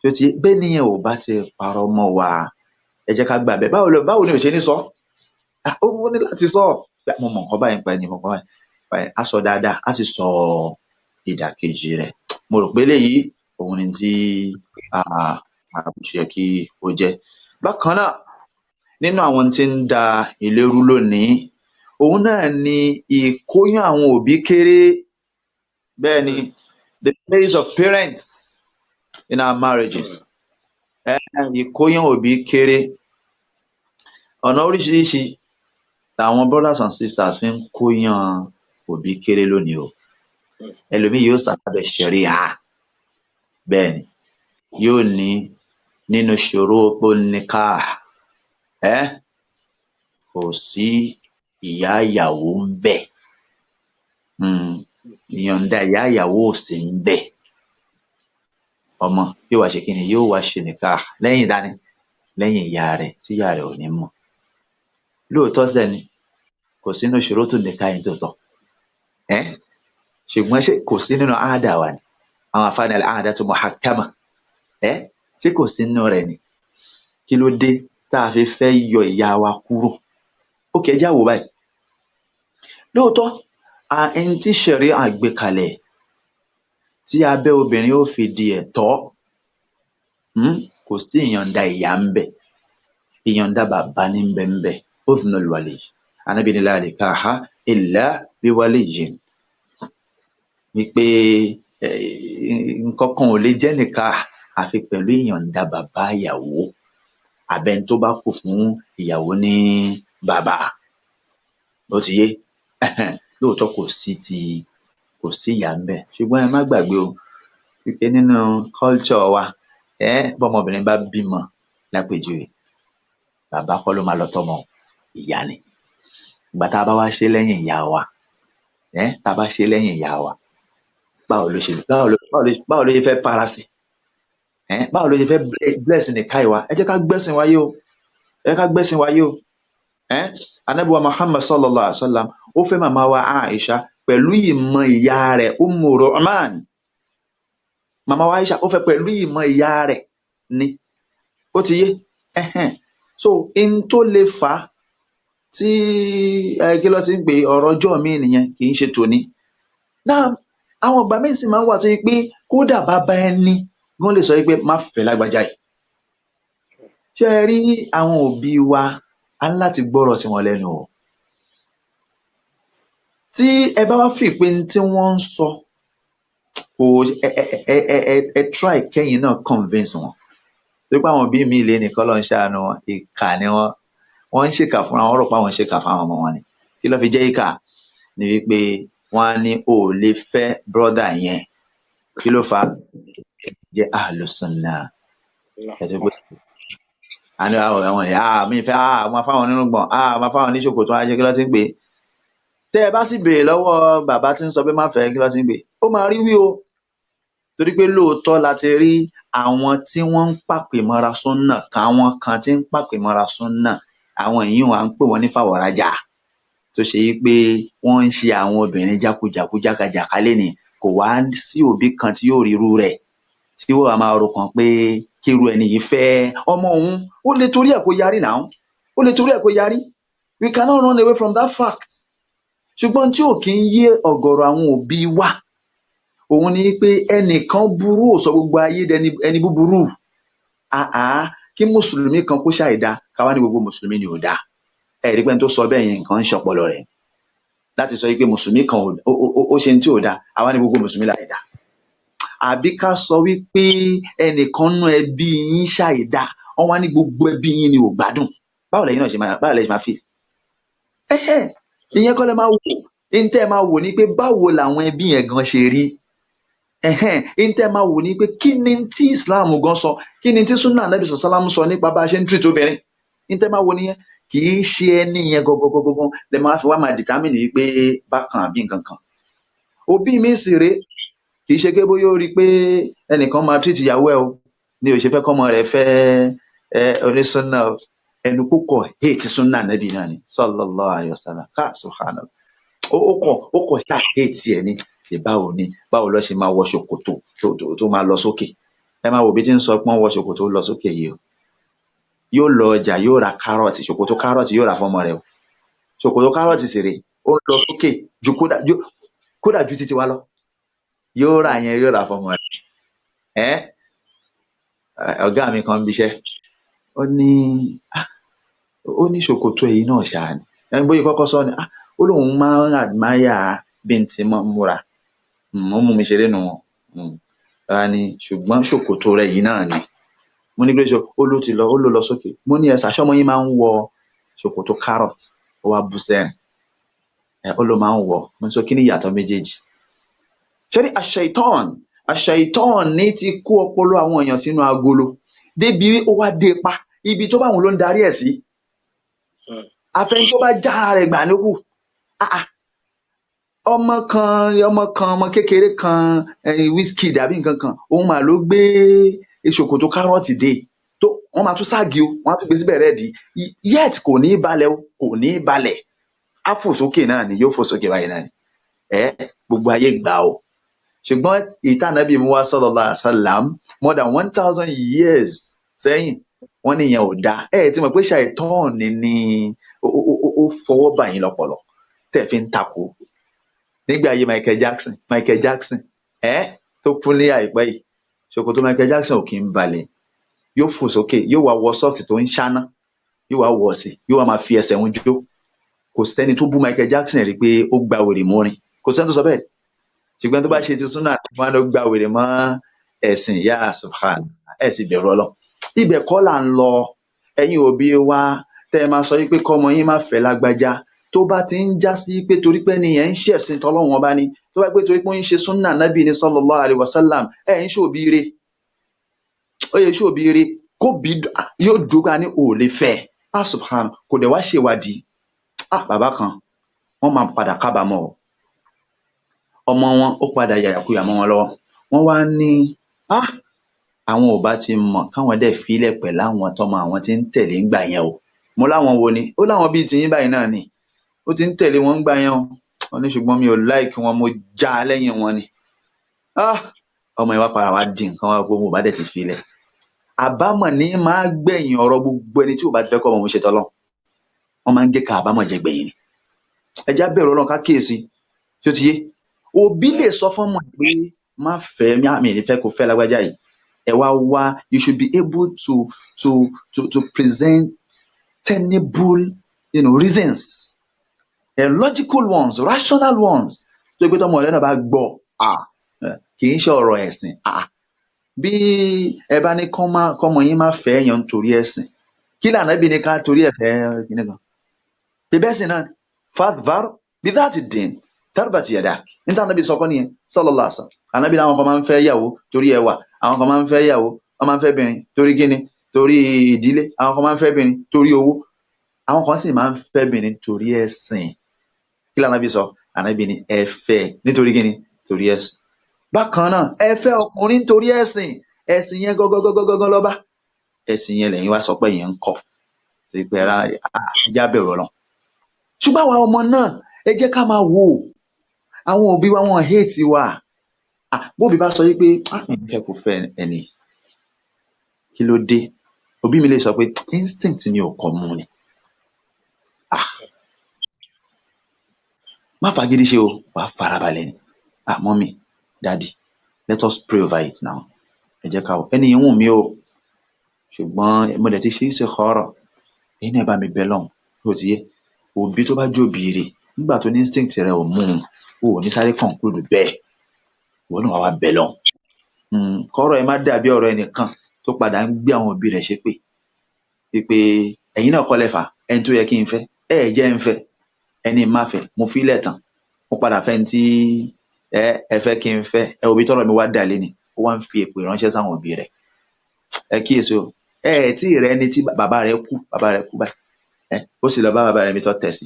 tó ti bẹ́ẹ̀ nìyẹn ò bá ti parọ́ mọ́ wa, ẹ jẹ́ ká gbà bẹ́ẹ̀. báwo ni ò ṣe ní sọ? ó ní láti sọ, mo mọ̀ nǹkan báyìí pa ẹni, mo mọ̀ nǹkan báyìí, á sọ dáadáa, á sì sọ ìdàkejì rẹ̀. mo rò pé eléyìí òun ni tí ṣe kí ó jẹ́. bákan náà nínú àwọn tí ń da ilé rú lónìí, òun náà ni ìkóyán àwọn òbí kéré. bẹ́ẹ̀ ni, the place of parents in our marriages. ìkóyán òbí kéré, ọ̀nà oríṣiríṣi làwọn brothers and sisters fi ń kóyán òbí kéré lónìí o. ẹlòmíì yóò sàbẹ̀ ṣẹ̀ríà, bẹ́ẹ̀ ni yóò ní nínú ṣurutu nikah kò sí ìyá ìyàwó ń bẹ̀, ìyọ̀ǹda ìyá ìyàwó ò sí ń bẹ̀. ọmọ yóò wá ṣe kí ni? yóò wá ṣe nikah lẹ́yìn dání, lẹ́yìn ìyá rẹ̀ tí ìyá rẹ̀ ò ní mọ̀. lóòótọ́ sẹ́ni kò sí nínú ṣurutu nikah yìí tó tọ́, ṣùgbọ́n ṣé kò sí nínú àádà wa ni? àwọn àfáàní al-aadatu muhakkama, ṣé kò sí nínú rẹ̀ ni? kí ló dé tá a fi fẹ́ yọ ìyá wa kúrò? ó kẹjá wò báyìí. lóòótọ́ ẹni tí ṣẹ̀ríà gbé kalẹ̀ tí abẹ́ obìnrin ó fi di ẹ̀tọ́, kò sí ìyọ̀ǹda ìyá ń bẹ̀, ìyọ̀ǹda bàbá ní ń bẹ̀. udhnul wali, Ànábì ní la nikaha illa bi waliyyin, wípé nǹkan kan ò lè jẹ́ nikah àfi pẹ̀lú ìyọ̀ǹda bàbá ìyàwó, àbẹ́ni tó bá kù fún ìyàwó ní bàbá. ó ti yé. lóòótọ́ kò sí ìyá ń bẹ̀, ṣùgbọ́n ẹ má gbàgbé o wípé nínú culture wa, bọ́mọbìnrin bá bímọ lápèjúwe, bàbá kọ́ ló máa lọ tọ́mọ, ìyá ni. ìgbà tá a bá wá ṣe lẹ́yìn ìyá wa, tá a bá ṣe lẹ́yìn ìyá wa, báwo ló ṣe fẹ́ fara sí? báwo ló ṣe fẹ́ bless nìka ìwà? ẹ jẹ́ ká gbẹ́sìn wáyé o, ẹ jẹ́ ká gbẹ́sìn wáyé o. Ànábì wa Muhammad sallallahu alaihi wa sallam ó fẹ́ màmá wa Aisha pẹ̀lú ìmọ̀ ìyá rẹ̀ Ummu Ru'man. màmá wa Aisha ó fẹ́ pẹ̀lú ìmọ̀ ìyá rẹ̀ ni. ó ti yé. so in tó lè fà á tí kí ló ti ń pè ọ̀rọ̀ ọjọ́ mi nìyẹn, kì í ṣe tòní. náà àwọn ọgbà míì sì máa ń wà tó yẹ pé kódà bàbá ẹni gan lè sọ pé má fẹ́ lágbájá yìí. ṣé ẹ rí àwọn òbí wa, a ní láti gbọ́rọ̀ sí wọn lẹ́nu o. tí ẹ bá wá fi pé tí wọ́n ń sọ kò ẹ try kẹ́yìn náà convince wọn. torí pé àwọn òbí mi lè nìkan lọ ń ṣàánú wọn, ìkà ni wọ́n ń ṣèkà fúnra wọn, rò pé àwọn ń ṣèkà fáwọn ọmọ wọn ni. kí ló fi jẹ́ ìkà? ni wípé wọ́n á ní o ò lè fẹ́ brọ́dà yẹn. kí ló fà á? jẹ́ ahlu sunnah. ẹ̀sìn pé àní àwọn èèyàn mi fẹ́ máa fáwọn onírùngbọ̀n, máa fáwọn oníṣòkòtò, ajé kí ló ti ń pè. tẹ́ ẹ bá sì béèrè lọ́wọ́ bàbá tí ń sọ pé má fẹ́, kí ló ti ń pè, ó máa rí wí o. torí pé lóòótọ́ la ti rí àwọn tí wọ́n ń pàpè mọ́ra súnnà káwọn kan tí ń pàpè mọ́ra súnnà, àwọn èèyàn à ń pè wọ́n ní fàwọ̀rajà, tó ṣe yí pé wọ́n ń ṣe àwọn obìnrin jákujàku jákàjàká lénìí. kò wá sí òbí kan tí yóò rí irú rẹ̀ tí ó wà máa ro kan pé kí irú ẹni yìí fẹ́ ọmọ òun. ó lè torí ẹ̀ kó yarí náà, ó lè torí ẹ̀ kó yarí. we cannot run away from that fact. ṣùgbọ́n tí ò kí ń yé ọ̀gọ̀rọ̀ àwọn òbí wa, òun ni pé ẹnìkan burú ò sọ gbogbo ayé ẹni búburú. kí mùsùlùmí kan kó ṣàìdá káwá ní gbogbo mùsùlùmí ni ò dáa. ẹ̀rí pé tó sọ bẹ́ẹ̀ yẹn nǹkan ń ṣọpọlọ rẹ̀ láti sọ pé mùsùlùmí kan ó ṣe tí ò dáa, àwa ní gbogbo mùsùlùmí láì dáa. àbí ká sọ wípé ẹnìkan nú ẹbí yín ṣàìdá, wọ́n wá ní gbogbo ẹbí yín ni ò gbádùn. báwo lẹ́yìn náà ṣe máa fi? ìyẹn kọ́ lẹ máa wò. ìntẹ́ máa wò ní pé báwo làwọn ẹbí yẹn gan ṣe rí. ìntẹ́ máa wò ní pé kí ni tí Islam gan sọ, kí ni tí sunnah Nabi sallallahu sọ nípa bá a ṣe ń treat obìnrin. ìntẹ́ máa wò nìyẹn. kì í ṣe ẹni yẹn gọgọgọgọgọ lẹ máa fi wá máa determine wípé bákan àbí nǹkan kan. Òbí mi sì rè kì í ṣe pé bóyá ó rí i pé ẹnìkan máa treat ìyàwó ẹ o ni ò ṣe fẹ́ kọ́mọ rẹ̀ fẹ́ onísúnnà o. Ẹnu kókọ hate súnnà Nábì náà ni sallallahu alayhi wa sallam. Ká subhanallah. Ó kọ̀ ṣáà hate ẹ̀ ní báwo lọ ṣe máa wọ ṣòkòtò tó máa lọ sókè. Ẹ máa wò bí tí ń sọ pé wọ́n wọ ṣòkòtò lọ sókè yìí o. Yóò lọ ọjà yóò ra kárọ̀tì, ṣòkòtò kárọ̀tì yóò rà fọ́mọ rẹ̀ o. Ṣòkòtò kárọ̀tì sì rè ó ń lọ sókè ju kódà ju títí wa lọ. Yóò rà yẹn yóò rà fọ́mọ rẹ̀. Ọ̀gá mi kan bíṣẹ́ ó ní ṣòkòtò èyí náà ṣáà ni. Ẹni bóyá kọ́kọ́ sọ ni ó lóun máa ń admire bí n ti múra. Ó mú mi ṣeré nù wọn. Ṣùgbọ́n ṣòkòtò rẹ̀ yìí náà ni. Mo ní gbé ó ló lọ sókè. Mo ní ẹ̀sà ṣọ́mọ yín máa ń wọ ṣòkòtò carrot. Ó wá bú sẹ́rìn. Ó ló máa ń wọ. Mo sọ kí ni ìyàtọ̀ méjèèjì. Ṣé ní àṣàìtàn ní ti kó ọpọlọ àwọn èèyàn sínú agolo débi ó wá dé pa ibi tó bá wọn ló ń darí ẹ̀ sí. Àfẹn tó bá jára rẹ̀ gbà ní kù. Ọmọ kékeré kan Wizkid àbí nǹkan kan òun mà ló gbé ṣòkòtò kárọ̀tì dé tó wọ́n máa tún ságì o wọ́n á tún gbé síbẹ̀ rẹ́ẹ̀dì yet kò ní balẹ̀ o kò ní balẹ̀ á fò sókè náà ni yóò fò sókè báyìí náà ni gbogbo ayé gbà o. Ṣùgbọ́n ìta Ànábì mú wá sallallahu alaihi wasallam more than 1,000 years sẹ́yìn wọ́n ní ìyẹn ò dáa. Ti mọ̀ pé ṣàìtọ́ọ̀nì ni ó fọwọ́ bà yín lọ́pọlọ tẹ̀ fi ń takò. Nígbà ayé Michael Jackson tó kú ní àìpẹ́ yìí ṣòkòtò Michael Jackson ò kì í balẹ̀ yóò fò sókè yóò wá wọ sọ́ọ̀kì tó ń ṣáná yóò wá wọ̀ sí yóò wá máa fi ẹsẹ̀ ń jó. Kò sẹ́ni tó bú Michael Jackson rí pé ó gba wèrè mọ́rin kò sẹ́ni tó sọ bẹ́ẹ̀. Ṣùgbọ́n tó bá ṣe ti súnà wọn ló gba wèrè mọ́ ẹ̀sìn yá subhan ẹ̀ sì bẹ̀rù Ọlọ́run. Ibẹ̀ kọ́ là ń lọ. Ẹ̀yin òbí wa tẹ́ ẹ máa sọ wípé kọ́mọ yín má fẹ́ lágbájá tó bá ti ń já sí pé torí pé nìyẹn ń ṣẹ̀sìn tọ́lọ́run ọba ni tó bá pé torí pé ó ń ṣe súnà Nábì ni sallallahu alaihi wasallam ń ṣòbíire. Ó yẹ ṣòbíire kó bí yóò dúgba ní ò lè fẹ́ subhan kò dẹ̀ wá ṣèwádìí. Bàbá kan wọ́n máa padà kábàámọ̀ o. Ọmọ wọn ó padà yàyàkuyà mọ́ wọn lọ́wọ́. Wọ́n wá ní àwọn ò bá ti mọ̀ káwọn dẹ̀ fílẹ̀ pẹ̀lú àwọn tọmọ àwọn tí ń tẹ̀lé ń gbà yẹn o. Mo láwọn wo ni ó láwọn bíi tiyín báyìí náà ni ó ti ń tẹ̀lé wọn ń gbà yẹn o. Wọ́n ní ṣùgbọ́n mi ò láìkí wọn mo já lẹ́yìn wọn ni. Ọmọ ìwà padà wá di nǹkan wá pé mo bá dẹ̀ ti fílẹ̀. Àbámọ̀ ní máa gbẹ̀yìn ọ̀rọ̀ gbogbo ẹni tí ò bá ti fẹ́ kọ́ ọmọ òun ṣe tọ́lọ́. Wọ́n máa ń gé ká àbámọ̀ jẹ gbẹ̀yìn ni. Ẹ já bẹ̀rù Ọlọ́run ká kíyèsí tí ó ti yé. Òbí lè sọ fọ́mọ pé má fẹ́ mi ní fẹ́ kó fẹ́ lágbájá yìí. You should be able to present tenable reasons, logical ones, rational ones. tó gbé tọmọ rẹ náà bá gbọ́ kì í ṣe ọ̀rọ̀ ẹ̀sìn. Bí ẹ bá ní kọ́mọ yín má fẹ́ èèyàn nítorí ẹ̀sìn, kí l'Ànábì ní ká torí ẹ̀ fẹ́ kíní kan? Bíbẹ́sìn náà fadhar bidhati din tarbati yadak. Níta Ànábì sọkọ́ nìyẹn sallallahu alaihi wasallam. Ànábì láwọn kan máa ń fẹ́ yàwó torí ẹwà, àwọn kan máa ń fẹ́ yàwó, wọ́n máa ń fẹ́ bìnrin torí kíni, torí ìdílé, àwọn kan máa ń fẹ́ bìnrin torí owó, àwọn kan sì máa ń fẹ́ bìnrin torí ẹ̀sìn. Kí l'Ànábì sọ? Ànábì ní ẹ fẹ́ nítorí kíni? Torí ẹ̀sìn. Bákan náà ẹ fẹ́ ọkùnrin nítorí ẹ̀sìn. Ẹ̀sìn yẹn gọ́gọ́gọ́gọ́gọ́ lọ́ba. Ẹ̀sìn yẹn lẹ́yìn wá sọ pé yẹn ń kọ̀ torí pé ẹja bẹ̀rù Ọlọ́run. Ṣùgbọ́n àwa ọmọ náà ẹ jẹ́ ká máa wò àwọn òbí wa wọn hate wa. Bóbi bá sọ wípé mi fẹ́ kó fẹ́ ẹni, kí ló dé? Òbí mi lè sọ pé instinct mi ò kọ́ mu ni. Má fagídí ṣe o, wàá farabalẹ̀ ni. Mommy, daddy, let us pray over it now. Ẹ jẹ́ ká wò ẹni yìí wù mí o, ṣùgbọ́n mo dẹ̀ ti ṣe istikhara, èyí náà bá mi bẹ lọ́hùn ló ti yé. Òbí tó bá jó bìrì nígbà tó ní instinct rẹ̀ ò mú un, ò ní sáré conclude bẹ́ẹ̀, ìwọ náà wá bẹ lọ́hùn. Kọ́rọ̀ ẹ má dàbí ọ̀rọ̀ ẹnìkan tó padà ń gbé àwọn òbí rẹ̀ ṣépè pé ẹ̀yin náà kọ́ lẹ́fà ẹni tó yẹ kí n fẹ́ jẹ́ ń fẹ́ ẹni má fẹ́ mo fi ilẹ̀ tán mo padà fẹ́ ní tí ẹ fẹ́ kí n fẹ́ òbí tọ́rọ̀ mi wá dà lé ni ó wá ń fi èpè ránṣẹ́ sáwọn òbí rẹ̀. Ẹ kíyèsí o tí rẹ ni tí bàbá rẹ̀ kú báyìí ó sì lọ bá bàbá rẹ̀ mi tó tẹ̀ sí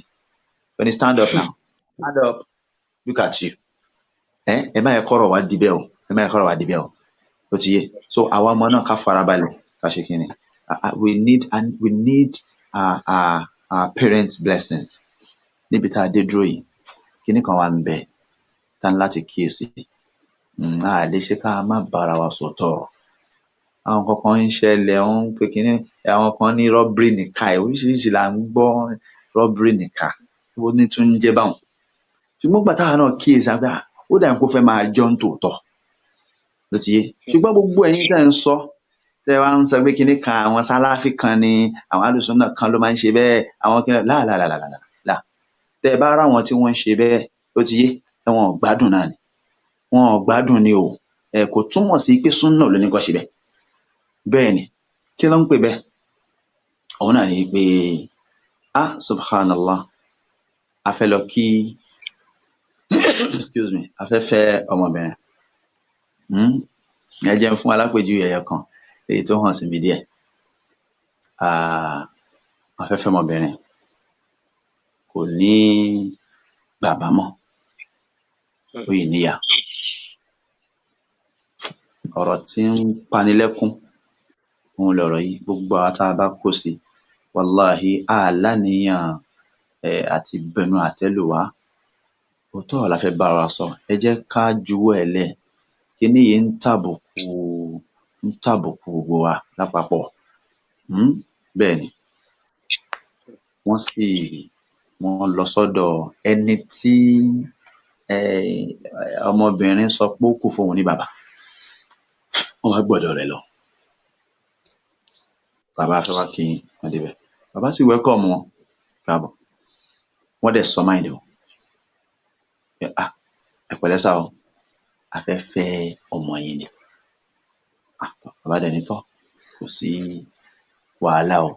ó ní stand up now, stand up, look at you. Ẹ má yẹ kọ́rọ̀ wá dibẹ̀ o, ẹ má yẹ kọ́rọ̀ wá dibẹ̀ o, ó ti yé. So àwa ọmọ náà ká farabalẹ̀ ká ṣe kíni. We need our parents blessings níbi tá a dé dúró yìí. Kíní kan wà ń bẹ tá ní láti kíyèsí. A lè ṣe ká má bára wa sọ̀tọ̀. Àwọn kankan ń ṣẹlẹ̀ ń pé kíní, àwọn kan ní rọ́bìrì nìka ẹ̀, oríṣiríṣi là ń gbọ́ rọ́bìrì nìka, ó ní tún ń jẹ́ báwọn. Ṣùgbọ́n gbà táwa náà kíyèsí àgbà ó dà kó fẹ́ máa jọ ń tòótọ́, ló ti yé. Ṣùgbọ́n gbogbo ẹ̀yin tẹ́ ń sọ, tẹ́ wá ń sọ pé kíní kan àwọn sáláfì kan ni, àwọn alùsùnnà kan ló máa ń ṣe bẹ́ẹ̀, àwọn kíní láà. Tẹ́ bá ráwọn tí wọ́n ń ṣe bẹ́ẹ̀, ló ti yé, wọn ò gbádùn náà ni. Wọn ò gbádùn ni o. Kò túmọ̀ sí pé súnnà ló ní kó ṣe bẹ́ẹ̀. Bẹ́ẹ̀ ni, kí ló ń pè bẹ́ẹ̀? Òun náà ni pé subhanallah, a fẹ́ lọ kí excuse me, a fẹ́ fẹ́ ọmọbìnrin. Ẹ jẹ́ fún alápèjúwe ẹyọ kan èyí tó hàn sí mi díẹ̀. A fẹ́ fẹ́ ọmọbìnrin, kò ní bàbá mọ́, ó yìí níyà. Ọ̀rọ̀ tí ń panilẹ́kún òun lọ̀rọ̀ yìí. Gbogbo àwọn tá a bá kó sí, wàláhì àláníyàn àti bẹnu àtẹ́lù wá. Òótọ́ ọ̀rọ̀ la fẹ́ bára wa sọ. Ẹ jẹ́ ká juwọ́ ẹ̀ lẹ̀. Kíní yìí ń tàbùkù gbogbo wa lápapọ̀. Bẹ́ẹ̀ ni, wọ́n lọ sọ́dọ̀ ẹni tí ọmọbìnrin sọ pé ó kù fóun ní bàbá. Wọ́n wá gbọ́dọ̀ rẹ̀ lọ. Bàbá fẹ́ wá kí wọ́n débẹ̀. Bàbá sì welcome wọn káàbọ̀. Wọ́n dẹ̀ sọ mind wọn. Ẹ pẹ̀lẹ́ sà o, a fẹ́ fẹ́ ọmọ yín ni. Bàbá dẹ̀ ní tọ́, kò sí wàhálà o,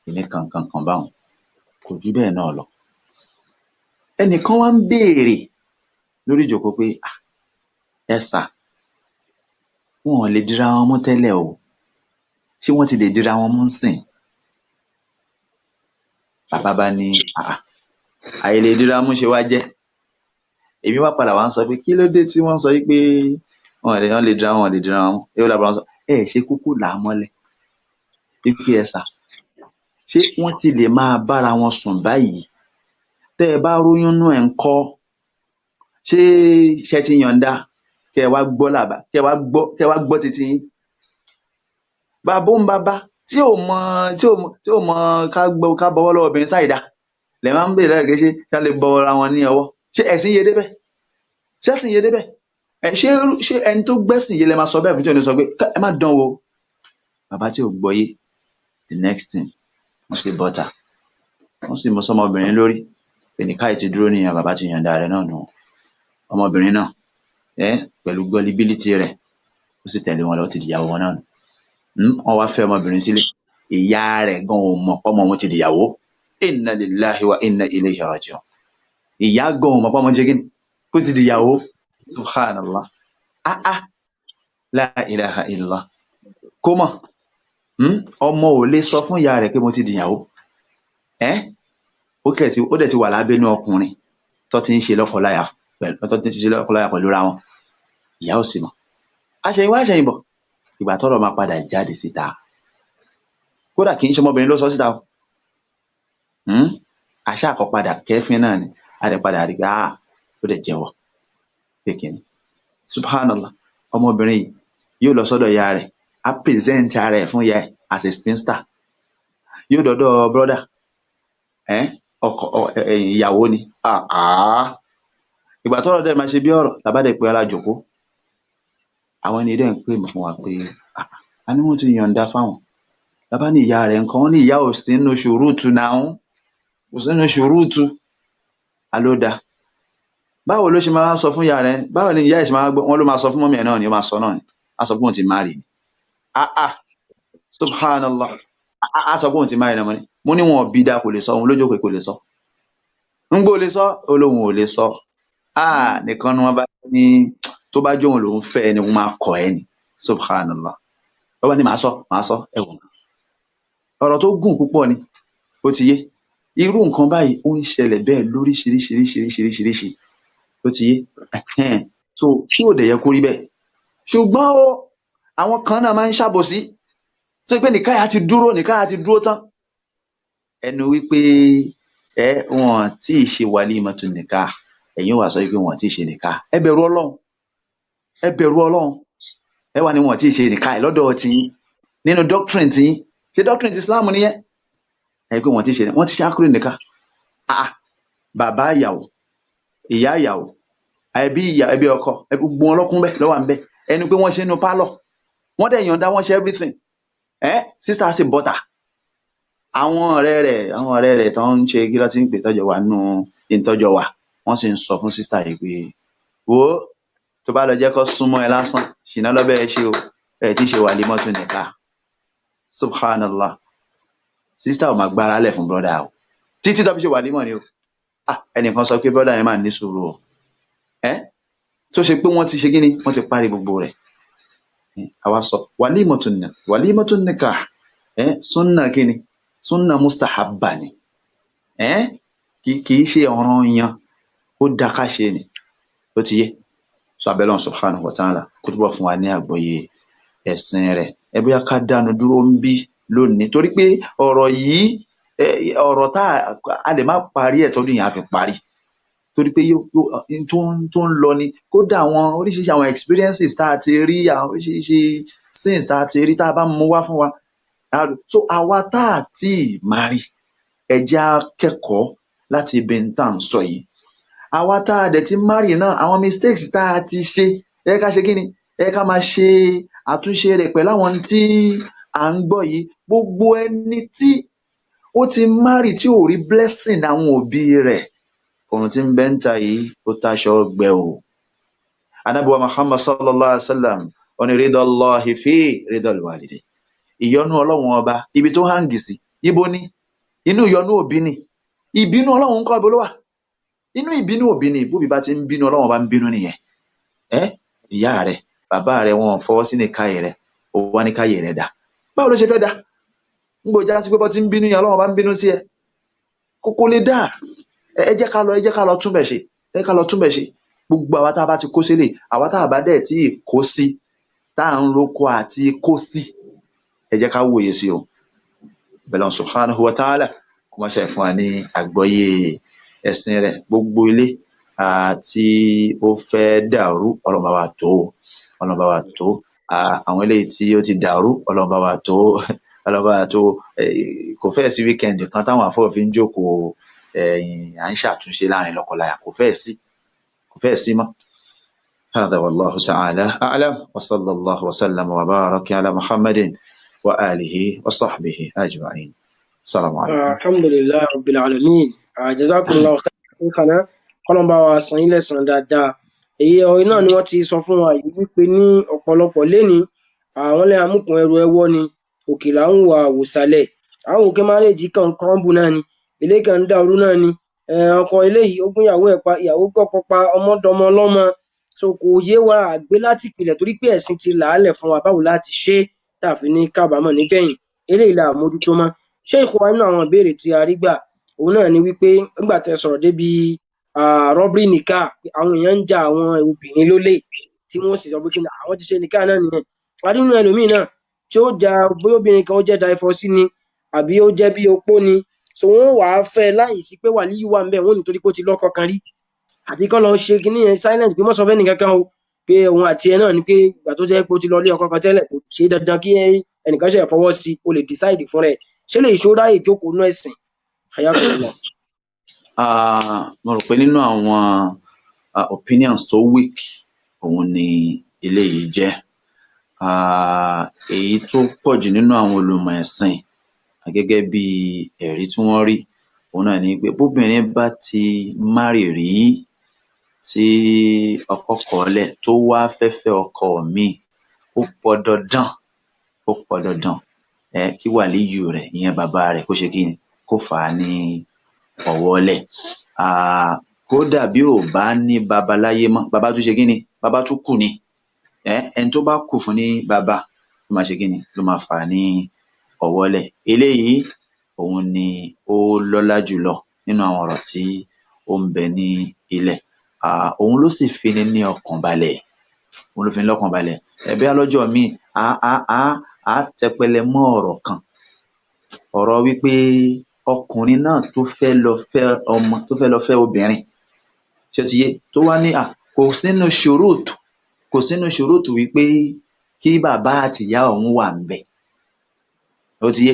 kíní kankan báwọn, kò jù bẹ́ẹ̀ náà lọ. Ẹnìkan wá ń béèrè lórí ìjókòó pé ẹ sà, wọn ò lè dira wọn mú tẹ́lẹ̀ o, ṣé wọ́n ti lè dira wọn mú sìn? Bàbá bá ní àìlè dira mú ṣe wá jẹ́. Èmi wá padà wá ń sọ pé kí ló dé tí wọ́n sọ pé wọn lè dira wọn mú. Èwo làbúrò wọn sọ, ṣe kúkú là á mọ́lẹ̀ pípé ẹ sà, ṣé wọ́n ti lè máa bára wọn sùn báyìí? Tẹ́ ẹ bá róyún nú ẹ̀ ń kọ́, ṣé iṣẹ́ ti yọ̀ǹda kẹ́ ẹ wá gbọ́ títí yín? Bàbá ń bàbá tí ò mọ ká bọwọ́ lọ́wọ́ obìnrin sáìdá lẹ máa ń bèèrè lẹ́ẹ̀kẹ́, ṣé ṣá lè bọwọ́ ra wọn ní ọwọ́? Ṣé ẹ̀sìn yé débẹ̀? Ṣẹ́sìn yé débẹ̀? Ṣé ẹni tó gbẹ́sìn yé lẹ máa sọ bẹ́ẹ̀ fún tí ò ní sọ pé ẹ má dán wò? Bàbá tí ò gbọ́ yé, the next thing wọ́n sì bọ́ta, wọ́n sì mú sọmọbìnrin lórí. Ẹnìkáì ti dúró nìyẹn, bàbá ti yànda rẹ̀ náà nù. Ọmọbìnrin náà pẹ̀lú gullibility rẹ̀ ó sì tẹ̀lé wọn lọ, ó ti dìyàwó wọn náà nù. Wọ́n wá fẹ́ ọmọbìnrin sílé, ìyá rẹ̀ gan ò mọ̀ ọmọ wọn ti dìyàwó. Inna lillahi wa inna ilayhi raji'un. Ìyá gan ò mọ̀ ọmọ jẹ́ kí kó ti dìyàwó. Subhanallah. La ilaha illallah. Kó mọ̀, ọmọ ò lè sọ fún ìyá rẹ̀ pé mo ti dìyàwó. Ó dẹ̀ ti wà lábẹ́nú ọkùnrin tó ti ń ṣe lọ́kọláya pẹ̀lú ra wọn. Ìyá ò sì mọ̀. Àṣẹ̀yìnwá àṣẹ̀yìnbọ̀, ìgbà tọ́rọ̀ máa padà jáde síta, kódà kì í ṣe ọmọbìnrin ló sọ síta o. Àṣà àkọ́padà kẹfín náà ni a dẹ̀ padà rí pé ó dẹ̀ jẹ́wọ́ pé kìíní. Subhanallah, ọmọbìnrin yìí yóò lọ sọ́dọ̀ ìyá rẹ̀, á present ara ẹ̀ fún ìyá ẹ̀ as a spinster. Yóò dọ́dọ̀ brother, ọkọ ìyàwó ni. Ìgbà tọ́rọ̀ dẹ̀ máa ṣe bí ọ̀rọ̀, tàbá dẹ̀ pé alájòkó, àwọn ẹni dẹ̀ ń pè mí fún wa pé a ní wọ́n ti yọ̀ǹda fáwọn. Bàbá ní ìyá rẹ̀ nǹkan, wọ́n ní ìyá ò sí nínú ṣùrúùtù náà, kò sínú ṣùrúùtù. Alóda, báwo ló ṣe máa sọ fún ìyá rẹ̀? Báwo ni ìyá ẹ̀ ṣe máa gbọ́? Wọ́n ló máa sọ fún mọ́mí ẹ̀ náà ni, ó máa sọ náà ni. A sọ pé òun ti marry ni. Subhanallah. A sọ pé òun ti marry náà mo ní wọn bí dá kò lè sọ, òun lójókòó kò lè sọ. ń gbó lè sọ, olóhùn ò lè sọ. Nìkan ni wọ́n bá ní tó bá jóun lòun fẹ́ ẹni wọ́n máa kọ̀ ẹ́ ni. Subhanallah. Bàbá ní màá sọ ẹ̀wọ̀n. ọ̀rọ̀ tó gùn púpọ̀ ni ó ti yé irú nǹkan báyìí ó ń ṣẹlẹ̀ bẹ́ẹ̀ lóríṣiríṣiríṣiríṣiríṣi ó ti yé so tí ò dẹ̀ yẹ kó rí bẹ́ẹ̀ ṣùgbọ́n o àwọn kan náà máa ń ṣàbòsí tó pé nìkáyà ti dúró tán ẹnu wípé wọn tí ì ṣe wàlímọ̀tún nìkáà ẹ̀yin wà sọ wípé wọn tí ì ṣe nìkáà ẹ bẹ̀rù Ọlọ́run ẹ wà ní wọn tí ì ṣe nìkáà lọ́dọ̀ tí nínú doctrine tí ṣe doctrine Islam nìyẹn ẹ pé wọn ti ṣe ákúrò nìkáà bàbá ìyàwó ìyá ìyàwó ẹbí ọkọ gbogbo wọn lọkùn bẹ́ẹ̀ lọ́wọ́ à ń bẹ ẹni pé wọ́n ṣe inú pálọ̀ wọ́n dẹ̀ yọ̀ǹda wọ́n ṣe everything sister sì bọ́tà àwọn ọ̀rẹ́ rẹ̀ tó ń ṣe kí ló ti ń pè tọ́jọ́ wa nínú ìtọ́jọ́ wa wọ́n sì ń sọ fún sister yìí pé wo tó bá lọ jẹ́ kó súnmọ́ ẹ lásán ṣìnà lọ́bẹ̀ ẹ ṣe o ẹ ti ṣe wàlímọ́tù nìkáà subhanallah sister ò máa gbára lẹ̀ fún brother o títí tó fi ṣe wàlímọ̀ ni o ẹnìkan sọ pé brother yẹn máa ní sùúrù o tó ṣe pé wọ́n ti ṣe kíni wọ́n ti parí gbogbo rẹ̀ àwa sọ wàlímọ́tù nìkáà sunna kíni sunna mustahabba ni kì í ṣe ọ̀ranyàn ó dá ká ṣe ni ó ti yé sọ abẹ́lọ́n subhanahu wa ta'ala kó túbọ̀ fún wa ní àgbọ́yé ẹ̀sìn rẹ̀ ẹ bóyá ká dánu dúró ń bí lónìí torí pé ọ̀rọ̀ yìí ọ̀rọ̀ tá a lè má parí ẹ̀ tọ́dún yẹn á fi parí torí pé tó ń lọ ni kódà àwọn oríṣiríṣi àwọn experiences tá a ti rí àwọn oríṣiríṣi things tá a ti rí tá a bá mú wá fún wa so àwa tá a tí ì máa rí ẹ jẹ́ á kẹ́kọ̀ọ́ láti ibi tá à ń sọ yìí àwa tá a dẹ̀ ti marry náà àwọn mistakes tá a ti ṣe ẹ ká ṣe kí ni ẹ ká máa ṣe àtúnṣe rẹ̀ pẹ̀lú àwọn tí à ń gbọ́ yìí gbogbo ẹni tí ó ti marry tí ò rí blessing àwọn òbí rẹ̀ ohun tí ń bẹ ń ta yìí ó taṣọ gbẹ o Ànábì wa Muhammad sallallahu alaihi wa sallam ó ní ridallahi fi ridal walidayni ìyọ́nú Ọlọ́run ọba ibi tó hàngì sí ibo ni inú ìyọ́nú òbí ni ìbínú Ọlọ́run ń kọ́ ibo ló wà inú ìbínú òbí ni bóbi bá ti ń bínú Ọlọ́run bá ń bínú nìyẹn ìyá rẹ̀ bàbá rẹ̀ wọn fọwọ́ sí ní káyè rẹ̀ ó wá ní káyè rẹ̀ dá báwo ló ṣe fẹ́ dá ń gbòjá sí pé bọ́ ti ń bínú yẹn Ọlọ́run bá ń bínú sí ẹ kókó lè dá ẹ jẹ́ ká lọ túnbẹ̀ ṣe gbogbo àwa tá a bá ti kó sílẹ̀ àwa tá a bá dẹ̀ tí ì kó sí tá à ń roko àti kó sí ẹ jẹ́ ká wòye sí o bẹ̀lọ́n subhanahu wa ta'ala kó má ṣe fún wa ní àgbọ́yé ẹ̀sìn rẹ̀ gbogbo ilé tí ó fẹ́ dàrú Ọlọ́run bá wa tó àwọn eléyìí tí ó ti dàrú Ọlọ́run bá wa tó kò fẹ́ sí wíkẹ́ndì kan táwọn afọ́fin jókòó à ń ṣàtúnṣe láàrin lọ́kọláya kò fẹ́ sí mọ́. هذا والله تعالى أعلم وصلى الله وسلم وبارك على محمد وآله وصحبه أجمعين. السلام عليكم. الحمد لله رب العالمين. جزاكم الله خيرا. kọ́lọ́n bá wa san ilẹ̀ san dáadáa èyí ọ̀rọ̀ náà ni wọ́n ti sọ fún wa yìí wípé ní ọ̀pọ̀lọpọ̀ léni àwọn lẹ́yìn amúkùn ẹrù ẹwọ́ ni òkè là ń wà àwòsàlẹ̀ àwọn òkè márèjì kan bù náà ni ilé kan ń dàrú náà ni ọkọ eléyìí ó gún ìyàwó ẹ̀ pa ìyàwó kọ́kọ́ pa ọmọdọmọ ọlọ́mọ so kò yé wa àgbé láti ìpìlẹ̀ torí pé ẹ̀sìn ti làálẹ̀ fún wa báwo láti ṣe tàfi ní kábàámọ̀ nígbẹ̀yìn eléyìí là mójútó mọ́ ṣé ìkọwá nínú àwọn ìbéèrè tí a rí gbà òun náà ni wípé nígbà tẹ́ sọ̀rọ̀ débi rọ́bìrì nìka àwọn èèyàn ń ja àwọn obìnrin lólè tí wọ́n sì sọ pé kí ni àwọn ti ṣe nìka náà nìyẹn wàá nínú ẹlòmíì náà tí ó ja bóyá obìnrin kan ó jẹ́ dáífọ́sí ni àbí ó jẹ́ bí opó ni so wọ́n wàá fẹ́ láì sí pé wà líyìí wà ń bẹ̀ wọ́n nítorí pé ó ti lọ́kọ kan rí àbí kọ́ lọ ṣe kí nìyẹn silent pé mọ́sọ̀ fẹ́ nìkan kan o pé òun àti ẹ náà ni pé ìgbà tó jẹ́ pé ó ti lọ lé ọkọ kan tẹ́lẹ̀ kò ṣe dandan kí ẹnìkan ṣe fọwọ́ sí o lè decide fún rẹ̀ ṣé lè ṣọ́ra ìjókòó náà ẹ̀sìn àyàkùn lọ. mo rò pé nínú àwọn opinions tó weak òun ni eléyìí jẹ́ èyí tó pọ̀ jù nínú àwọn olùmọ̀ ẹ̀sìn gẹ́gẹ́ bí ẹ̀rí tí wọ́n rí òun náà ni pé bóbìnrin bá ti marry rí tí ọkọ kọ̀ọ́lẹ̀ tó wá fẹ́fẹ́ ọkọ míì ó pọ̀ dandan kí wàlíyù rẹ̀ ìyẹn bàbá rẹ̀ kó ṣe kí ni kó fà á ní ọwọ́ lẹ̀ kódà bí ò bá ní baba láyé mọ́ baba tún ṣe kí ni baba tún kù ni ẹni tó bá kù fún ní baba ló máa ṣe kí ni ló máa fà á ní ọ̀wọ́lẹ̀. Eléyìí òun ni ó lọ́lá jùlọ nínú àwọn ọ̀rọ̀ tí ó ń bẹ ní ilẹ̀. Òun ló sì fini ní ọkàn balẹ̀, òun ló fini lọ́kàn balẹ̀. Bóyá lọ́jọ́ míì á tẹpẹlẹ mọ́ ọ̀rọ̀ kan, ọ̀rọ̀ wípé ọkùnrin náà tó fẹ́ lọ fẹ́ ọmọ, tó fẹ́ lọ fẹ́ obìnrin, ṣé ó ti yé, tó wá ní kò sínú ṣùrúùtù wípé kí bàbá àti ìyá òun wà ńbẹ̀. Ó ti yé,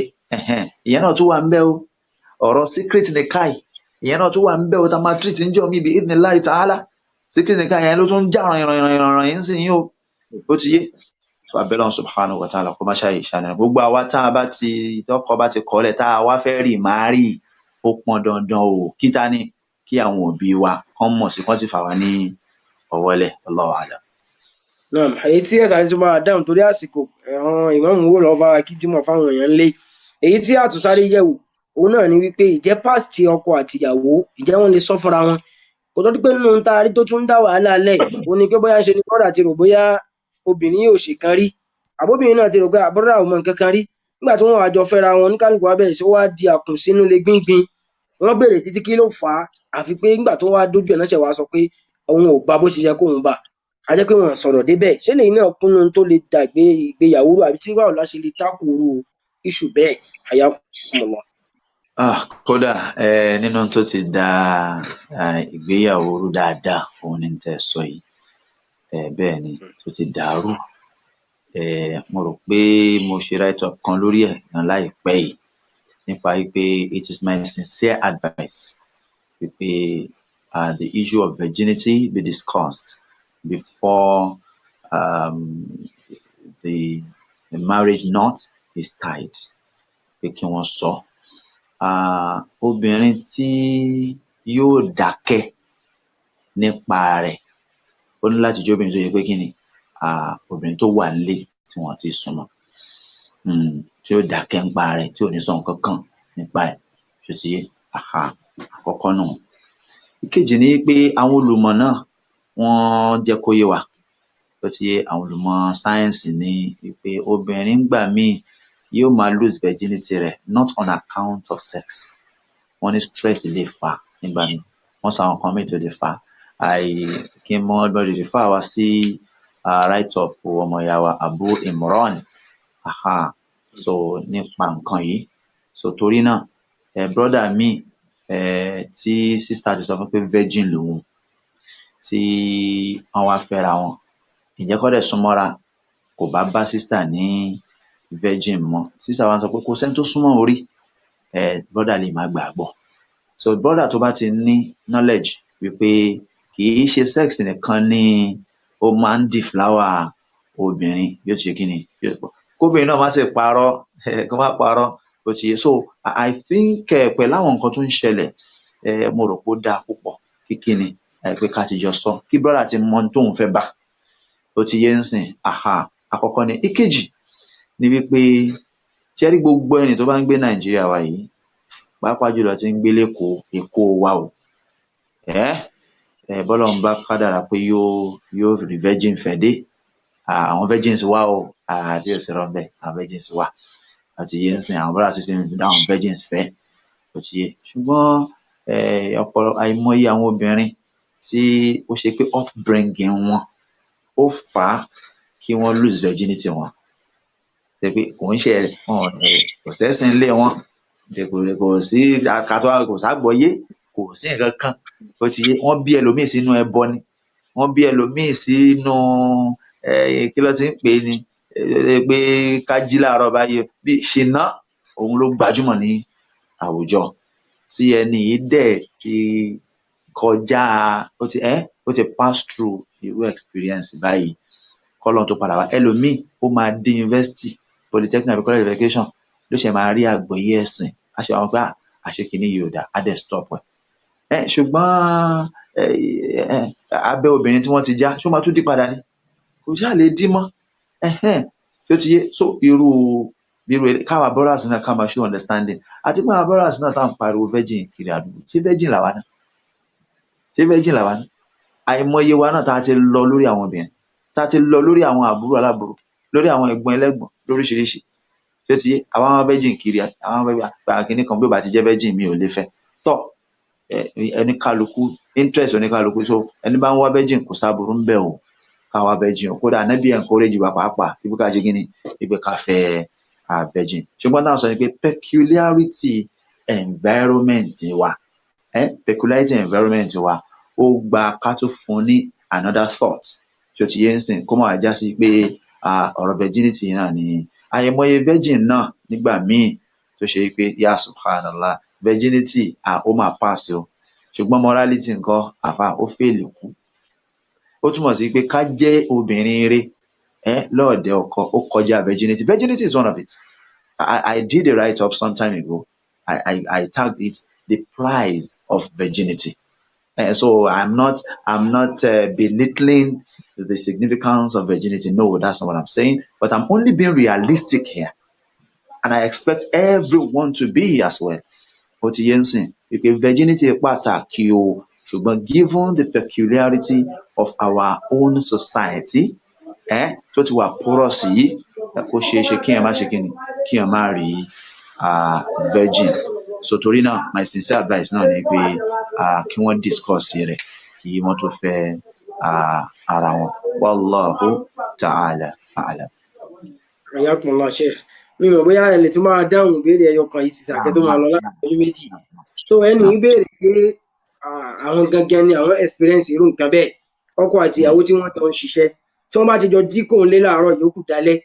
ìyẹn náà tún wà ńbẹ̀ o. Ọ̀rọ̀ secret nikai ìyẹn náà tún wà ńbẹ̀ o, tá a máa treat níjọ́ mi bi idhnillahi ta'ala. Secret nikai yẹn ló tún ń já ràn yín sí yín o. Ó ti yé. So abẹ́lọ́run subhanahu wa ta'ala kó má ṣàì ṣàánú gbogbo àwa tá a bá ti tọ́kọ bá ti kọ́lẹ̀ tá a wá fẹ́ rì máa rì, ó pọn dandan o kí àwọn òbí wa kán mọ̀ sí, kán sì fà wá ní ọ̀wọ́lẹ̀. Allahu a'lam. Naam, èyí tí ẹ̀sà tó máa dáhùn torí àsìkò àwọn ìmáàmù wò lọ́ọ́ bá wa kí jímọ̀ fáwọn èèyàn lé. Èyí tí àtúnṣáré yẹ̀wò òun náà ni wípé ìjẹ́ past ọkọ àti ìyàwó ìjẹ́ wọ́n lè sọ fúnra wọn. Kò tó dípé nínú ta rí tó tún dá wàhálà lẹ̀ ó ní pé bóyá ń ṣe ni bọ́dà ti rò bóyá obìnrin yóò ṣe kan rí, àbóbìnrin náà ti rò pé àbúrò àwọn nǹkan kan rí. Nígbà tí wọ́n wá jọ fẹ́ra wọn, oníkálùkù wá bẹ̀rẹ̀ sí wá di àkùnsínú le gbíngbin. Wọ́n béèrè títí kí ló fà á, àfi pé nígbà tó wá dójú ẹ̀ náà ṣẹ̀ wá sọ pé òun ò gbà bó ṣe yẹ kóun bà. A jẹ́ pé wọ́n sọ̀rọ̀ débẹ̀. Ṣé lèyìn náà kúnnú tó lè dà ìgbéyàwó rú, àbí tí báwo la ṣe lè tákùrú iṣu bẹ́ẹ̀? Hayakumullah. Kódà nínú tó ti da ìgbéyàwó rú dáadáa òun ni tẹ́ sọ yìí. Bẹ́ẹ̀ ni tó ti dàrú. Mo rò pé mo ṣe write up kan lórí ẹ̀ náà láìpẹ́ yìí nípa wípé it is my sincere advice wípé the issue of virginity be discussed before the marriage knot is tied. Pé kí wọ́n sọ. Obìnrin tí yóò dákẹ́ nípa rẹ̀ ó ní láti jẹ́ obìnrin tó yẹ pé kí ni obìnrin tó wà nílé tí wọ́n ti súnmọ́, tí ó dákẹ́ nípa rẹ̀, tí ò ní sọ nǹkan kan nípa ẹ̀, ṣó ti yé. Àkọ́kọ́ nù. Ìkejì ni pé àwọn olùmọ̀ náà wọ́n jẹ́ kó yé wa, ṣó ti yé, àwọn olùmọ̀ sáyẹ́ǹsì ní pé obìnrin gbà míì yóò máa lose virginity rẹ̀ not on account of sex. Wọ́n ní stress lè fà nígbà míì, wọ́n sọ àwọn kan míì tó lè fà. Kí n mọ ọdún lè fà wá sí write up ọmọ ìyá wa Abu Imran so nípa nǹkan yìí. So torí náà brother mi tí sister ti sọ fún pé virgin lòun, tí wọ́n wá fẹ́ra wọn, ǹjẹ́ kọ́ dẹ̀ súnmọ́ra kò bá sister ní virgin mọ́, sister wa sọ pé kò sẹ́ni tó súnmọ́ orí, brother lè má gbàgbọ́. So brother tó bá ti ní knowledge wípé kì í ṣe sex nìkan ni ó máa ń deflower obìnrin, yóò ti ṣe kí ni, kóbìnrin náà má sì parọ́, kó má parọ́, ó ti yé. So I think pẹ̀lú àwọn nǹkan tó ń ṣẹlẹ̀, mo rò pé ó dáa púpọ̀ kí ni pé ká ti jọ sọ, kí brother ti mọ tóun fẹ́ bà, ó ti yé ń sìn. Àkọ́kọ́ ni. Ìkejì ni wípé ṣé rí gbogbo ẹni tó bá ń gbé Nàìjíríà wa yìí, pàápàá jùlọ tí ń gbé Èkó wa o, bọ́lọ́run bá kádàrá pé yóò rí virgin fẹ́ dé, àwọn virgins wà o, àti ẹ̀sìn rọ̀ bẹ́ẹ̀, àwọn virgins wà, àti yé ń sìn, àwọn brother system dáhùn virgins fẹ́, ó ti yé. Ṣùgbọ́n ọ̀pọ̀lọpọ̀ àìmọye àwọn obìnrin tí ó ṣe pé upbringing wọn ó fà á kí wọ́n lose virginity wọn. Ṣé pé kò ń ṣe kò sẹ́sìn ilé wọn, kò sí àkàtọ́, kò ságbọ́yé, kò sí nǹkan kan, ó ti yé. Wọ́n bí ẹlòmíì sínú ẹbọ ni, wọ́n bí ẹlòmíì sínú kí ló ti ń pè é ni, pé ká jí láàárọ̀ báyìí bí ṣìnà, òun ló gbajúmọ̀ ní àwùjọ. Tí ẹni yìí dẹ̀ ti kọjá, ó ti pass through irú experience báyìí, kọ́lọ́n tó padà wá. Ẹlòmíì ó máa dé university, polytechnic àbí college of education ló ṣe máa rí àgbọ́yé ẹ̀sìn, a ṣe àwọn pé àṣekìní yìí ò dá, á dẹ̀ stop ẹ̀. Ṣùgbọ́n abẹ́ obìnrin tí wọ́n ti já, ṣó máa tún dí padà ni? Kò ṣáà lè dí mọ́. Tó ti yé. So irú káwa brothers náà ká máa show understanding, àti pé àwọn brothers náà tá à ń pariwo virgin kiri àdúgbò, ṣé virgin làwa náà? Àìmọye wa náà tá a ti lọ lórí àwọn obìnrin, tá a ti lọ lórí àwọn àbúrò aláàbúrò, lórí àwọn ẹ̀gbọ́n ẹlẹ́gbọ̀n lóríṣiríṣi, ṣé ti yé àwọn ọmọ virgin kiri àwọn ọmọ kìíní kan bí ó bá ti jẹ́ virgin mi ò lè fẹ́ tọ́ ẹni kálukú interest oníkálukú so ẹni bá ń wá virgin kò sáburú ń bẹ̀ o ká wá virgin o kódà ànábì encourage wa pàápàá ibi ká ṣe kíni ibi ká fẹ́ virgin ṣùgbọ́n táwọn sọ ni pé peculiarity environment wa peculiarity environment wa ó gba ká tó fún ní another thought tí ó ti yé ń sìn kó máa já sí pé ọ̀rọ̀ virginity náà ni àyẹ̀mọye virgin náà nígbà míì tó ṣe pé ya subhanallah virginity ó máa pass o ṣùgbọ́n morality nǹkan àfa ó fèlè kú ó túmọ̀ sí pé ká jẹ́ obìnrin rere lọ́ọ̀dẹ̀ ọkọ ó kọjá virginity. Virginity is one of it. I did a write-up some time ago. I tagged it the price of virginity. So I'm not belittling the significance of virginity. No, that's not what I'm saying. But I'm only being realistic here. And I expect everyone to be as well. Ó ti yé ń sìn pé virginity pàtàkì o ṣùgbọ́n given the peculiarity of our own society tó ti wà porous yìí kó ṣeé ṣe kí ẹ má ṣe kíni kí ẹ má rí virgin so torí náà my sincere advice náà ni pé kí wọ́n discuss rẹ̀ kí wọ́n tó fẹ́ ara wọn wallahu ta'ala a'lam. Ayakumullah Sheikh mi mọ̀ bóyá ẹ lè tún máa dáhùn ìbéèrè ẹyọ kan yìí sísà kẹ́ tó máa lọ láti ọjọ́ méjì so ẹni ìbéèrè pé àwọn gangan ni àwọn experience irú nǹkan bẹ́ẹ̀ ọkọ àti ìyàwó tí wọ́n jọ ń ṣiṣẹ́ tí wọ́n bá ti jọ jí kóun lé láàárọ̀ yòókù dalẹ́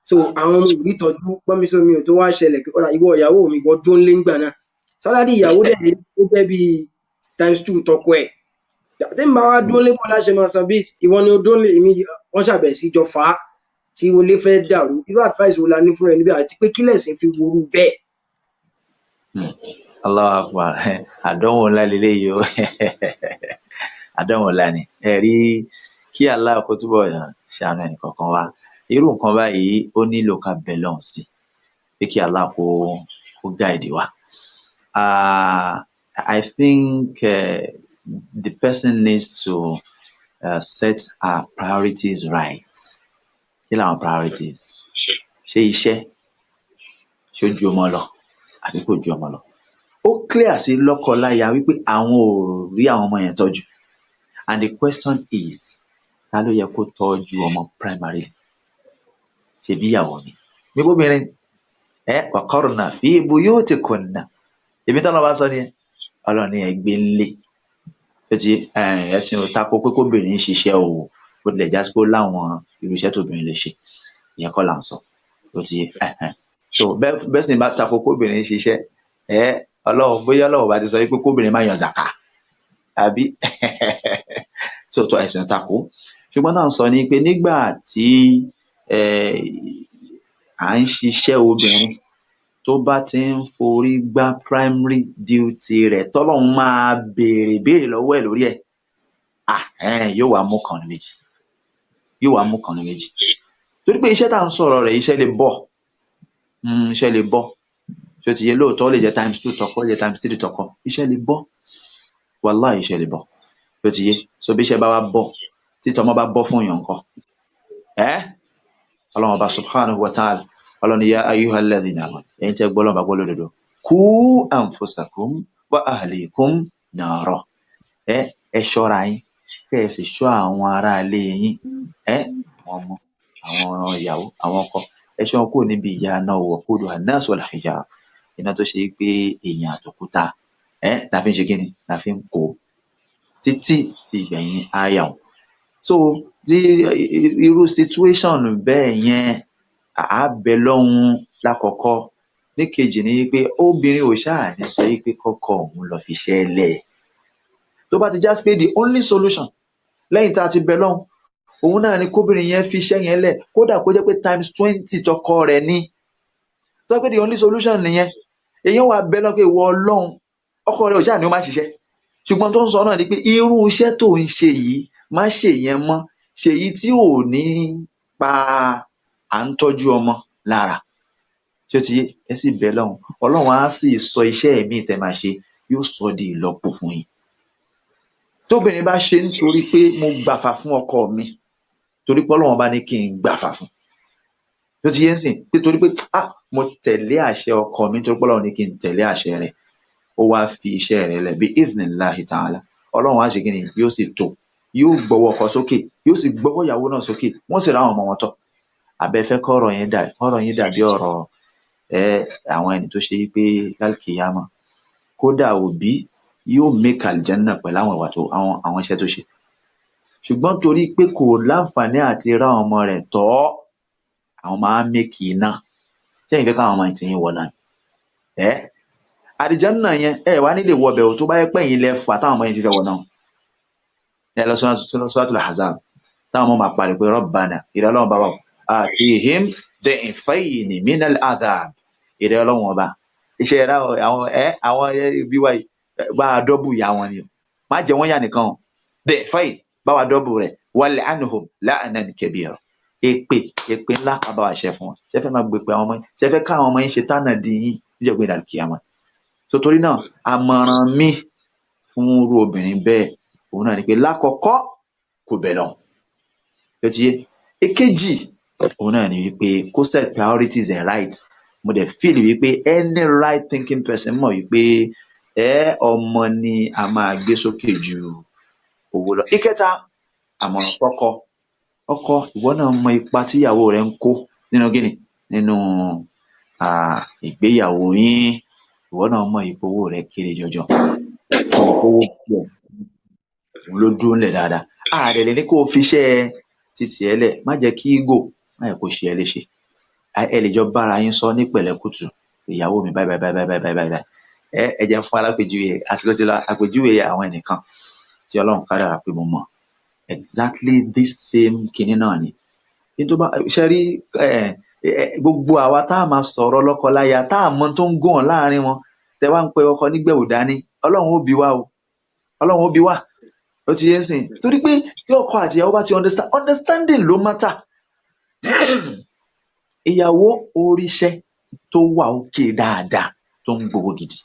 so àwọn ọmọ ìlú ìtọ́jú gbọ́nmisómi ò tó wá ṣẹlẹ̀ pé ọ̀rà ìwọ ìyàwó mi gbọ́ dún lé ńgbà náà sálárì ìyàwó dẹ̀ ó jẹ́ bíi ×2 tọkọ ẹ̀ tí n bá wá dún lé bọ́ láṣẹ máa san bí ìwọ ni ó dún lé èmi wọ́n ṣàbẹ̀ sí jọ fà á tí o lè fẹ́ dàrú irú advice wo la ní fún ẹ níbẹ̀ àti pé kí lẹ̀sìn fi worú bẹ́ẹ̀. Allahu Akbar àdánwò ńlá lélẹ́yìí o àdánwò ńlá ni ẹ̀rí kí Allah kó túbọ̀ ṣàánú ẹnì kọ̀ọ̀kan wa irú nǹkan báyìí ó nílò ká bẹ̀ lọ́hùn sí pé kí Allah kó guide wa. I think the person needs to set our priorities right. Kí làwọn priorities? Ṣé iṣẹ́ ṣó ju ọmọ lọ àbí kò ju ọmọ lọ? Ó clear sí lọ́kọ-láya wípé àwọn ò rí àwọn ọmọ yẹn tọ́jú and the question is ta ló yẹ kó tọ́jú ọmọ primary? Ṣebí ìyàwó ni gbogbo obìnrin waqarna fi buyutikunna èmi tọ́lọ́ bá sọ nìyẹn Ọlọ́run ní ẹgbẹ́ ńlẹ̀ tó ti ẹ̀sìn ò tako pé kóbìnrin ń ṣiṣẹ́ o bó tilẹ̀ já sí pé ó láwọn irúṣẹ́ tóbìnrin lè ṣe ìyẹn kọ́ là ń sọ tó ti so bẹ́ẹ̀ sì bá tako kóbìnrin ń ṣiṣẹ́ Ọlọ́run bóyá Ọlọ́run bá ti sọ pé kóbìnrin má yan zaka àbí tó tó ẹ̀sìn tako ṣùgbọ́n náà sọ ni pé nígbà tí à ń ṣiṣẹ́ obìnrin tó bá ti ń forí gbá primary duty rẹ̀ tọ́lọ́run máa béèrè lọ́wọ́ ẹ̀ lórí ẹ̀ yóò wá mú kan ní méjì torí pé iṣẹ́ tá à ń sọ̀rọ̀ rẹ̀ iṣẹ́ lè bọ̀ tí ó ti yẹ lóòótọ́ lè jẹ́ ×2 tọkọ lè jẹ́ ×3 tọkọ iṣẹ́ lè bọ̀ wàláhì iṣẹ́ lè bọ̀ tí ó ti yẹ so bí iṣẹ́ bá wá bọ̀ tí tọmọ bá bọ́ fún yàn kan Ọlọ́run ọba subhanahu wa ta'ala Ọlọ́run ya ayyuhal ladhina amanu ẹ̀yin tẹ́ gbọ́ Ọlọ́run bá gbọ́ lódodo qu anfusakum wa ahlikum nara ẹ ṣọ́ra yín kẹ́ ẹ sì ṣọ́ àwọn ará ilé yín àwọn ọmọ àwọn ìyàwó àwọn ọkọ ẹ ṣọ́ wọn kúrò níbi ìyà náà waquduha an-nas wal hijara iná tó ṣe pé èèyàn àtòkúta la fi ń ṣe kí ni la fi ń kó títí di ìgbẹ̀yìn áyà wọn so irú situation bẹ́ẹ̀ yẹn àábẹ lọ́hùn lákọ̀ọ́kọ́ níkejì ni pé obìnrin ò ṣáà ní sọ pé kọ́kọ́ òun lọ fi ṣẹlẹ̀ tó bá ti já sí pé the only solution lẹ́yìn tá a ti bẹ lọ́hùn òun náà ni kóbìnrin yẹn fi iṣẹ́ yẹn lẹ̀ kódà kó jẹ́ pé ×20 tọkọ rẹ̀ ní tó pé the only solution nìyẹn èèyàn wà bẹ lọ́pẹ́ ìwọ Ọlọ́run ọkọ rẹ̀ ò ṣáà ní ó má ṣiṣẹ́ ṣùgbọ́n tó ń sọ náà ni pé irú iṣẹ́ tó ń ṣe yìí má ṣe yẹn mọ́ ṣe yìí tí ò ní pa à ń tọ́jú ọmọ lára ṣé ti ẹ sì bẹ lọ́hùn Ọlọ́run á sì sọ iṣẹ́ ẹ̀mí tẹ́ máa ṣe yóò sọ di ìlọ́po fún yín tóbìnrin bá ṣe nítorí pé mo gbàfà fún ọkọ mi torí pé Ọlọ́run bá ní kí n gbàfà fún tó ti yé ń sìn nítorí pé mo tẹ̀lé àṣẹ ọkọ mi nítorí pé Ọlọ́run ní kí n tẹ̀lé àṣẹ rẹ̀, ó wá fi iṣẹ́ rẹ̀ lẹ̀ bí idhnillahi ta'ala, Ọlọ́run á ṣe kí ni yóò sì tó, yóò gbọ́wọ́ ọkọ sókè, yóò sì gbọ́wọ́ ìyàwó náà sókè, wọ́n sì ráwọn ọmọ wọn tọ́. Àbẹ́fẹ́ kọ́rọ̀ yẹn dàbí ọ̀rọ̀ àwọn ẹni tó ṣe wípé lálkìyámà kódà òbí yóò make àlìjánnà pẹ̀lú àwọn ìwà tó àwọn iṣẹ́ tó ṣe, ṣùgbọ́n torí pé kò láǹfààní àti rá àwọn ọmọ rẹ̀ tọ́, àwọn máa ń make iná. Sẹ́yìn fẹ́ káwọn ọmọ ìtìyín wọ̀ náà àlìjánnà yẹn wá nílé wọbẹ̀ ò tó bá yẹ pẹ́yìn lẹ fà táwọn ọmọ yẹn fi fẹ́ wọ̀ náà. Lọ Suratul Ahzab táwọn ọmọ máa parí pé Rabbana ìrẹ́ Ọlọ́run bá wà atihim di'fayni minal adhab, ìrẹ́ Ọlọ́run ọba iṣẹ́ ẹ̀rá àwọn bí wáyé bá a dọ́bù ìyá wọn ni, má jẹ́ wọ́n yà nìkan di'fayni bá wa dọ́bù rẹ̀ wal'anhum la'nan kabira, èpè ńlá bá wa ṣe fún wọn. Ṣé fẹ́ máa gbé pé àwọn ọmọ yín, ṣé fẹ́ káwọn ọmọ yín ṣe tánà di yín níjọ́ gbé ìdàlùkìyámà. So torí náà àmọ̀ràn mi fún irú obìnrin bẹ́ẹ̀ òun náà ni pé lákọ̀ọ́kọ́ kò bẹ̀ lọ tó ti yé, èkejì òun náà ni wípé kó set priorities and right. Mo dẹ̀ feel wípé any right thinking person mọ̀ wípé ọmọ ni a máa gbé sókè ju owó lọ. Ìkẹta, àmọ̀ràn fọ́kọ, ọkọ ìwọ náà mọ ipa tíyàwó rẹ ń kó nínú gíní nínú ìgbéyàwó yín, ìwọ náà mọ ipò owó rẹ kéré jọjọ, owó pọ̀ òun ló dúró ńlẹ̀ dáadáa. Ààrẹ lè ní kó o fi iṣẹ́ títì ẹ lẹ̀, má jẹ́ kí ego má yẹ kó ṣe ẹ léṣe. Ẹ lè jọ bára yín sọ ní pẹ̀lẹ́kùtù, ìyàwó mi báyìí ẹ jẹ́ fún alápèjúwe àsìkò tí lọ àpèjúwe àwọn ẹnìkan tí Ọlọ́run kádàrá pé mo mọ̀ exactly this same kinní náà ni. Nítorí bá ṣe rí gbogbo àwa tá a máa sọ̀rọ̀ lọ́kọláya tá a mọ tó ń gùn ọ́ láàrin wọn, tẹ wá ń pe ọkọ nígbẹ̀wò dání, Ọlọ́run ó bi wá o, Ọlọ́run ó bi wá, ó ti yé sìn. Torí pé tí ọkọ àti ìyàwó bá ti understanding ló matter. Ìyàwó oríṣẹ́ tó wà òkè dáadáa tó ń gbowó gidi,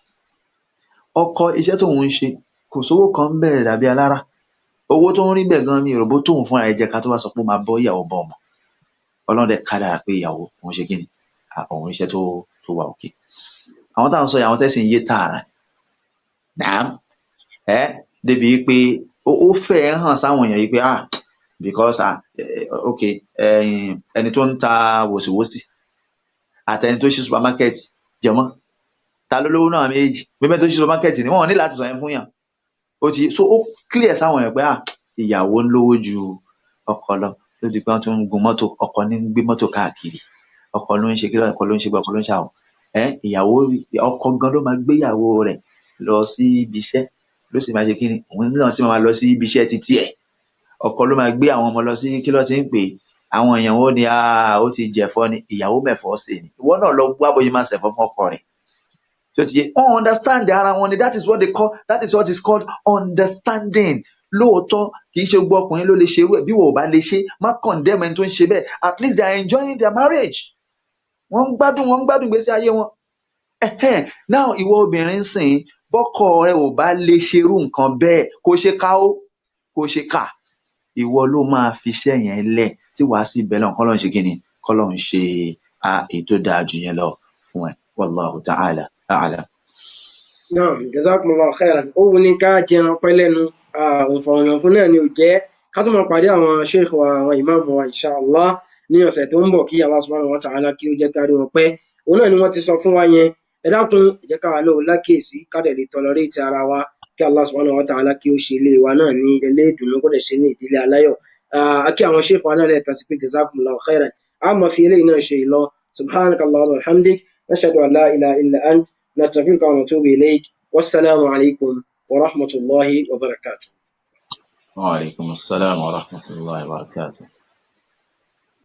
ọkọ iṣẹ́ tóun ń ṣe kò sówó kan ń bẹ̀rẹ̀ dàbí alára, owó tó ń rí bẹ̀ gan mi ìròbó tóun fúnra ẹ̀ jẹ́ ká tó wá sọ pé ó máa bọ́ ìyàwó bọ́ ọmọ. Ọlọ́run dẹ̀ kádàrá pé ìyàwó òun ṣe kíni òun iṣẹ́ tó wà òkè. Àwọn táwọn sọ yìí àwọn tẹ́sí ń yé tààrà náà débi pé ó fẹ́ hàn sáwọn èèyàn yìí pé because ẹni tó ń ta wòsíwòsí àtẹni tó ṣí supermarket jẹmọ́ ta ló lówó náà méjì, mímẹ́ tó ṣí supermarket ni wọ́n ní láti sọ yẹn fún yàn. So ó clear sáwọn èèyàn pé ìyàwó ń lówó ju ọkọ lọ, ló di pé wọ́n tún ń gun mọ́tò, ọkọ ní ń gbé mọ́tò káàkiri, ọkọ ló ń ṣe kílọ̀, ọkọ ló ń ṣe gbọ́, ọkọ ló ń ṣàwọ̀. Ìyàwó ọkọ gan ló máa gbé ìyàwó rẹ̀ lọ sí ibi iṣẹ́, ló sì máa ṣe kíni òun náà sì máa lọ sí ibi iṣẹ́ títí ẹ̀. Ọkọ ló máa gbé àwọn ọmọ lọ sí kílọ̀ tí ń pè àwọn èèyàn ó ní ó ti jẹ̀fọ́ ni, ìyàwó mẹ́fọ́ sí ni, ìwọ náà lọ wá bóyá máa ṣẹ̀fọ́ fún ọkọ rẹ̀. So ti yé wọ́n understand ara wọn ni, that is what is called understanding. Lóòótọ́ kì í ṣe gbogbo ọkùnrin ló lè ṣe irú ẹ̀, bí wọ́n ò bá lè ṣe má condemn ẹni tó ń ṣe bẹ́ẹ̀, at least they are enjoying their marriage, wọ́n ń gbádùn ìgbésí ayé wọn. Now ìwọ obìnrin sìn bọ́kọ rẹ ò bá lè ṣerú nǹkan bẹ́ẹ̀ kó ṣe ká ìwọ ló máa fi iṣẹ́ yẹn lẹ̀ tí wàá sì bẹ́ẹ̀ lọ́n kọ́lọ́n ṣe kíni kọ́lọ́n ṣe ètò dáa jù yẹn lọ fún ẹ. Wallahu ta'ala a'lam. Naam, jazakumullahu khairan. Ó wù ní ká jẹran pẹ́ lẹ́nu òǹfọ̀rọ̀yàn fún náà ni ò jẹ́ ká tó máa pàdé àwọn sheikh wa àwọn imam wa inshallah ní ọ̀sẹ̀ tó ń bọ̀, kí Allah subhanahu wa ta'ala kí ó jẹ́ ká rí wọn pẹ́. Òun náà ni wọ́n ti sọ fún wa yẹn, ẹ dákun ẹ jẹ́ ká wà lóò lákèésí ká dẹ̀ lè tolerate ara wa, kí Allah subhanahu wa ta'ala kí ó ṣe ilé wa náà ní ilé ìdùnnú, kó dẹ̀ ṣe ní ìdílé aláyọ̀. Kí àwọn sheikh wa náà lẹ́ẹ̀kan sí pé jazakumullahu khairan. A máa fi eléyìí náà ṣe ìlọ. Subhanakallahumma wa bihamdik, nashhadu an la ilaha illa ant, nastaghfiruka wa natubu ilayk. Wassalamu alaikum wa rahmatullahi wa barakatuh. Wa alaikum assalam wa rahmatullahi wa barakatuh.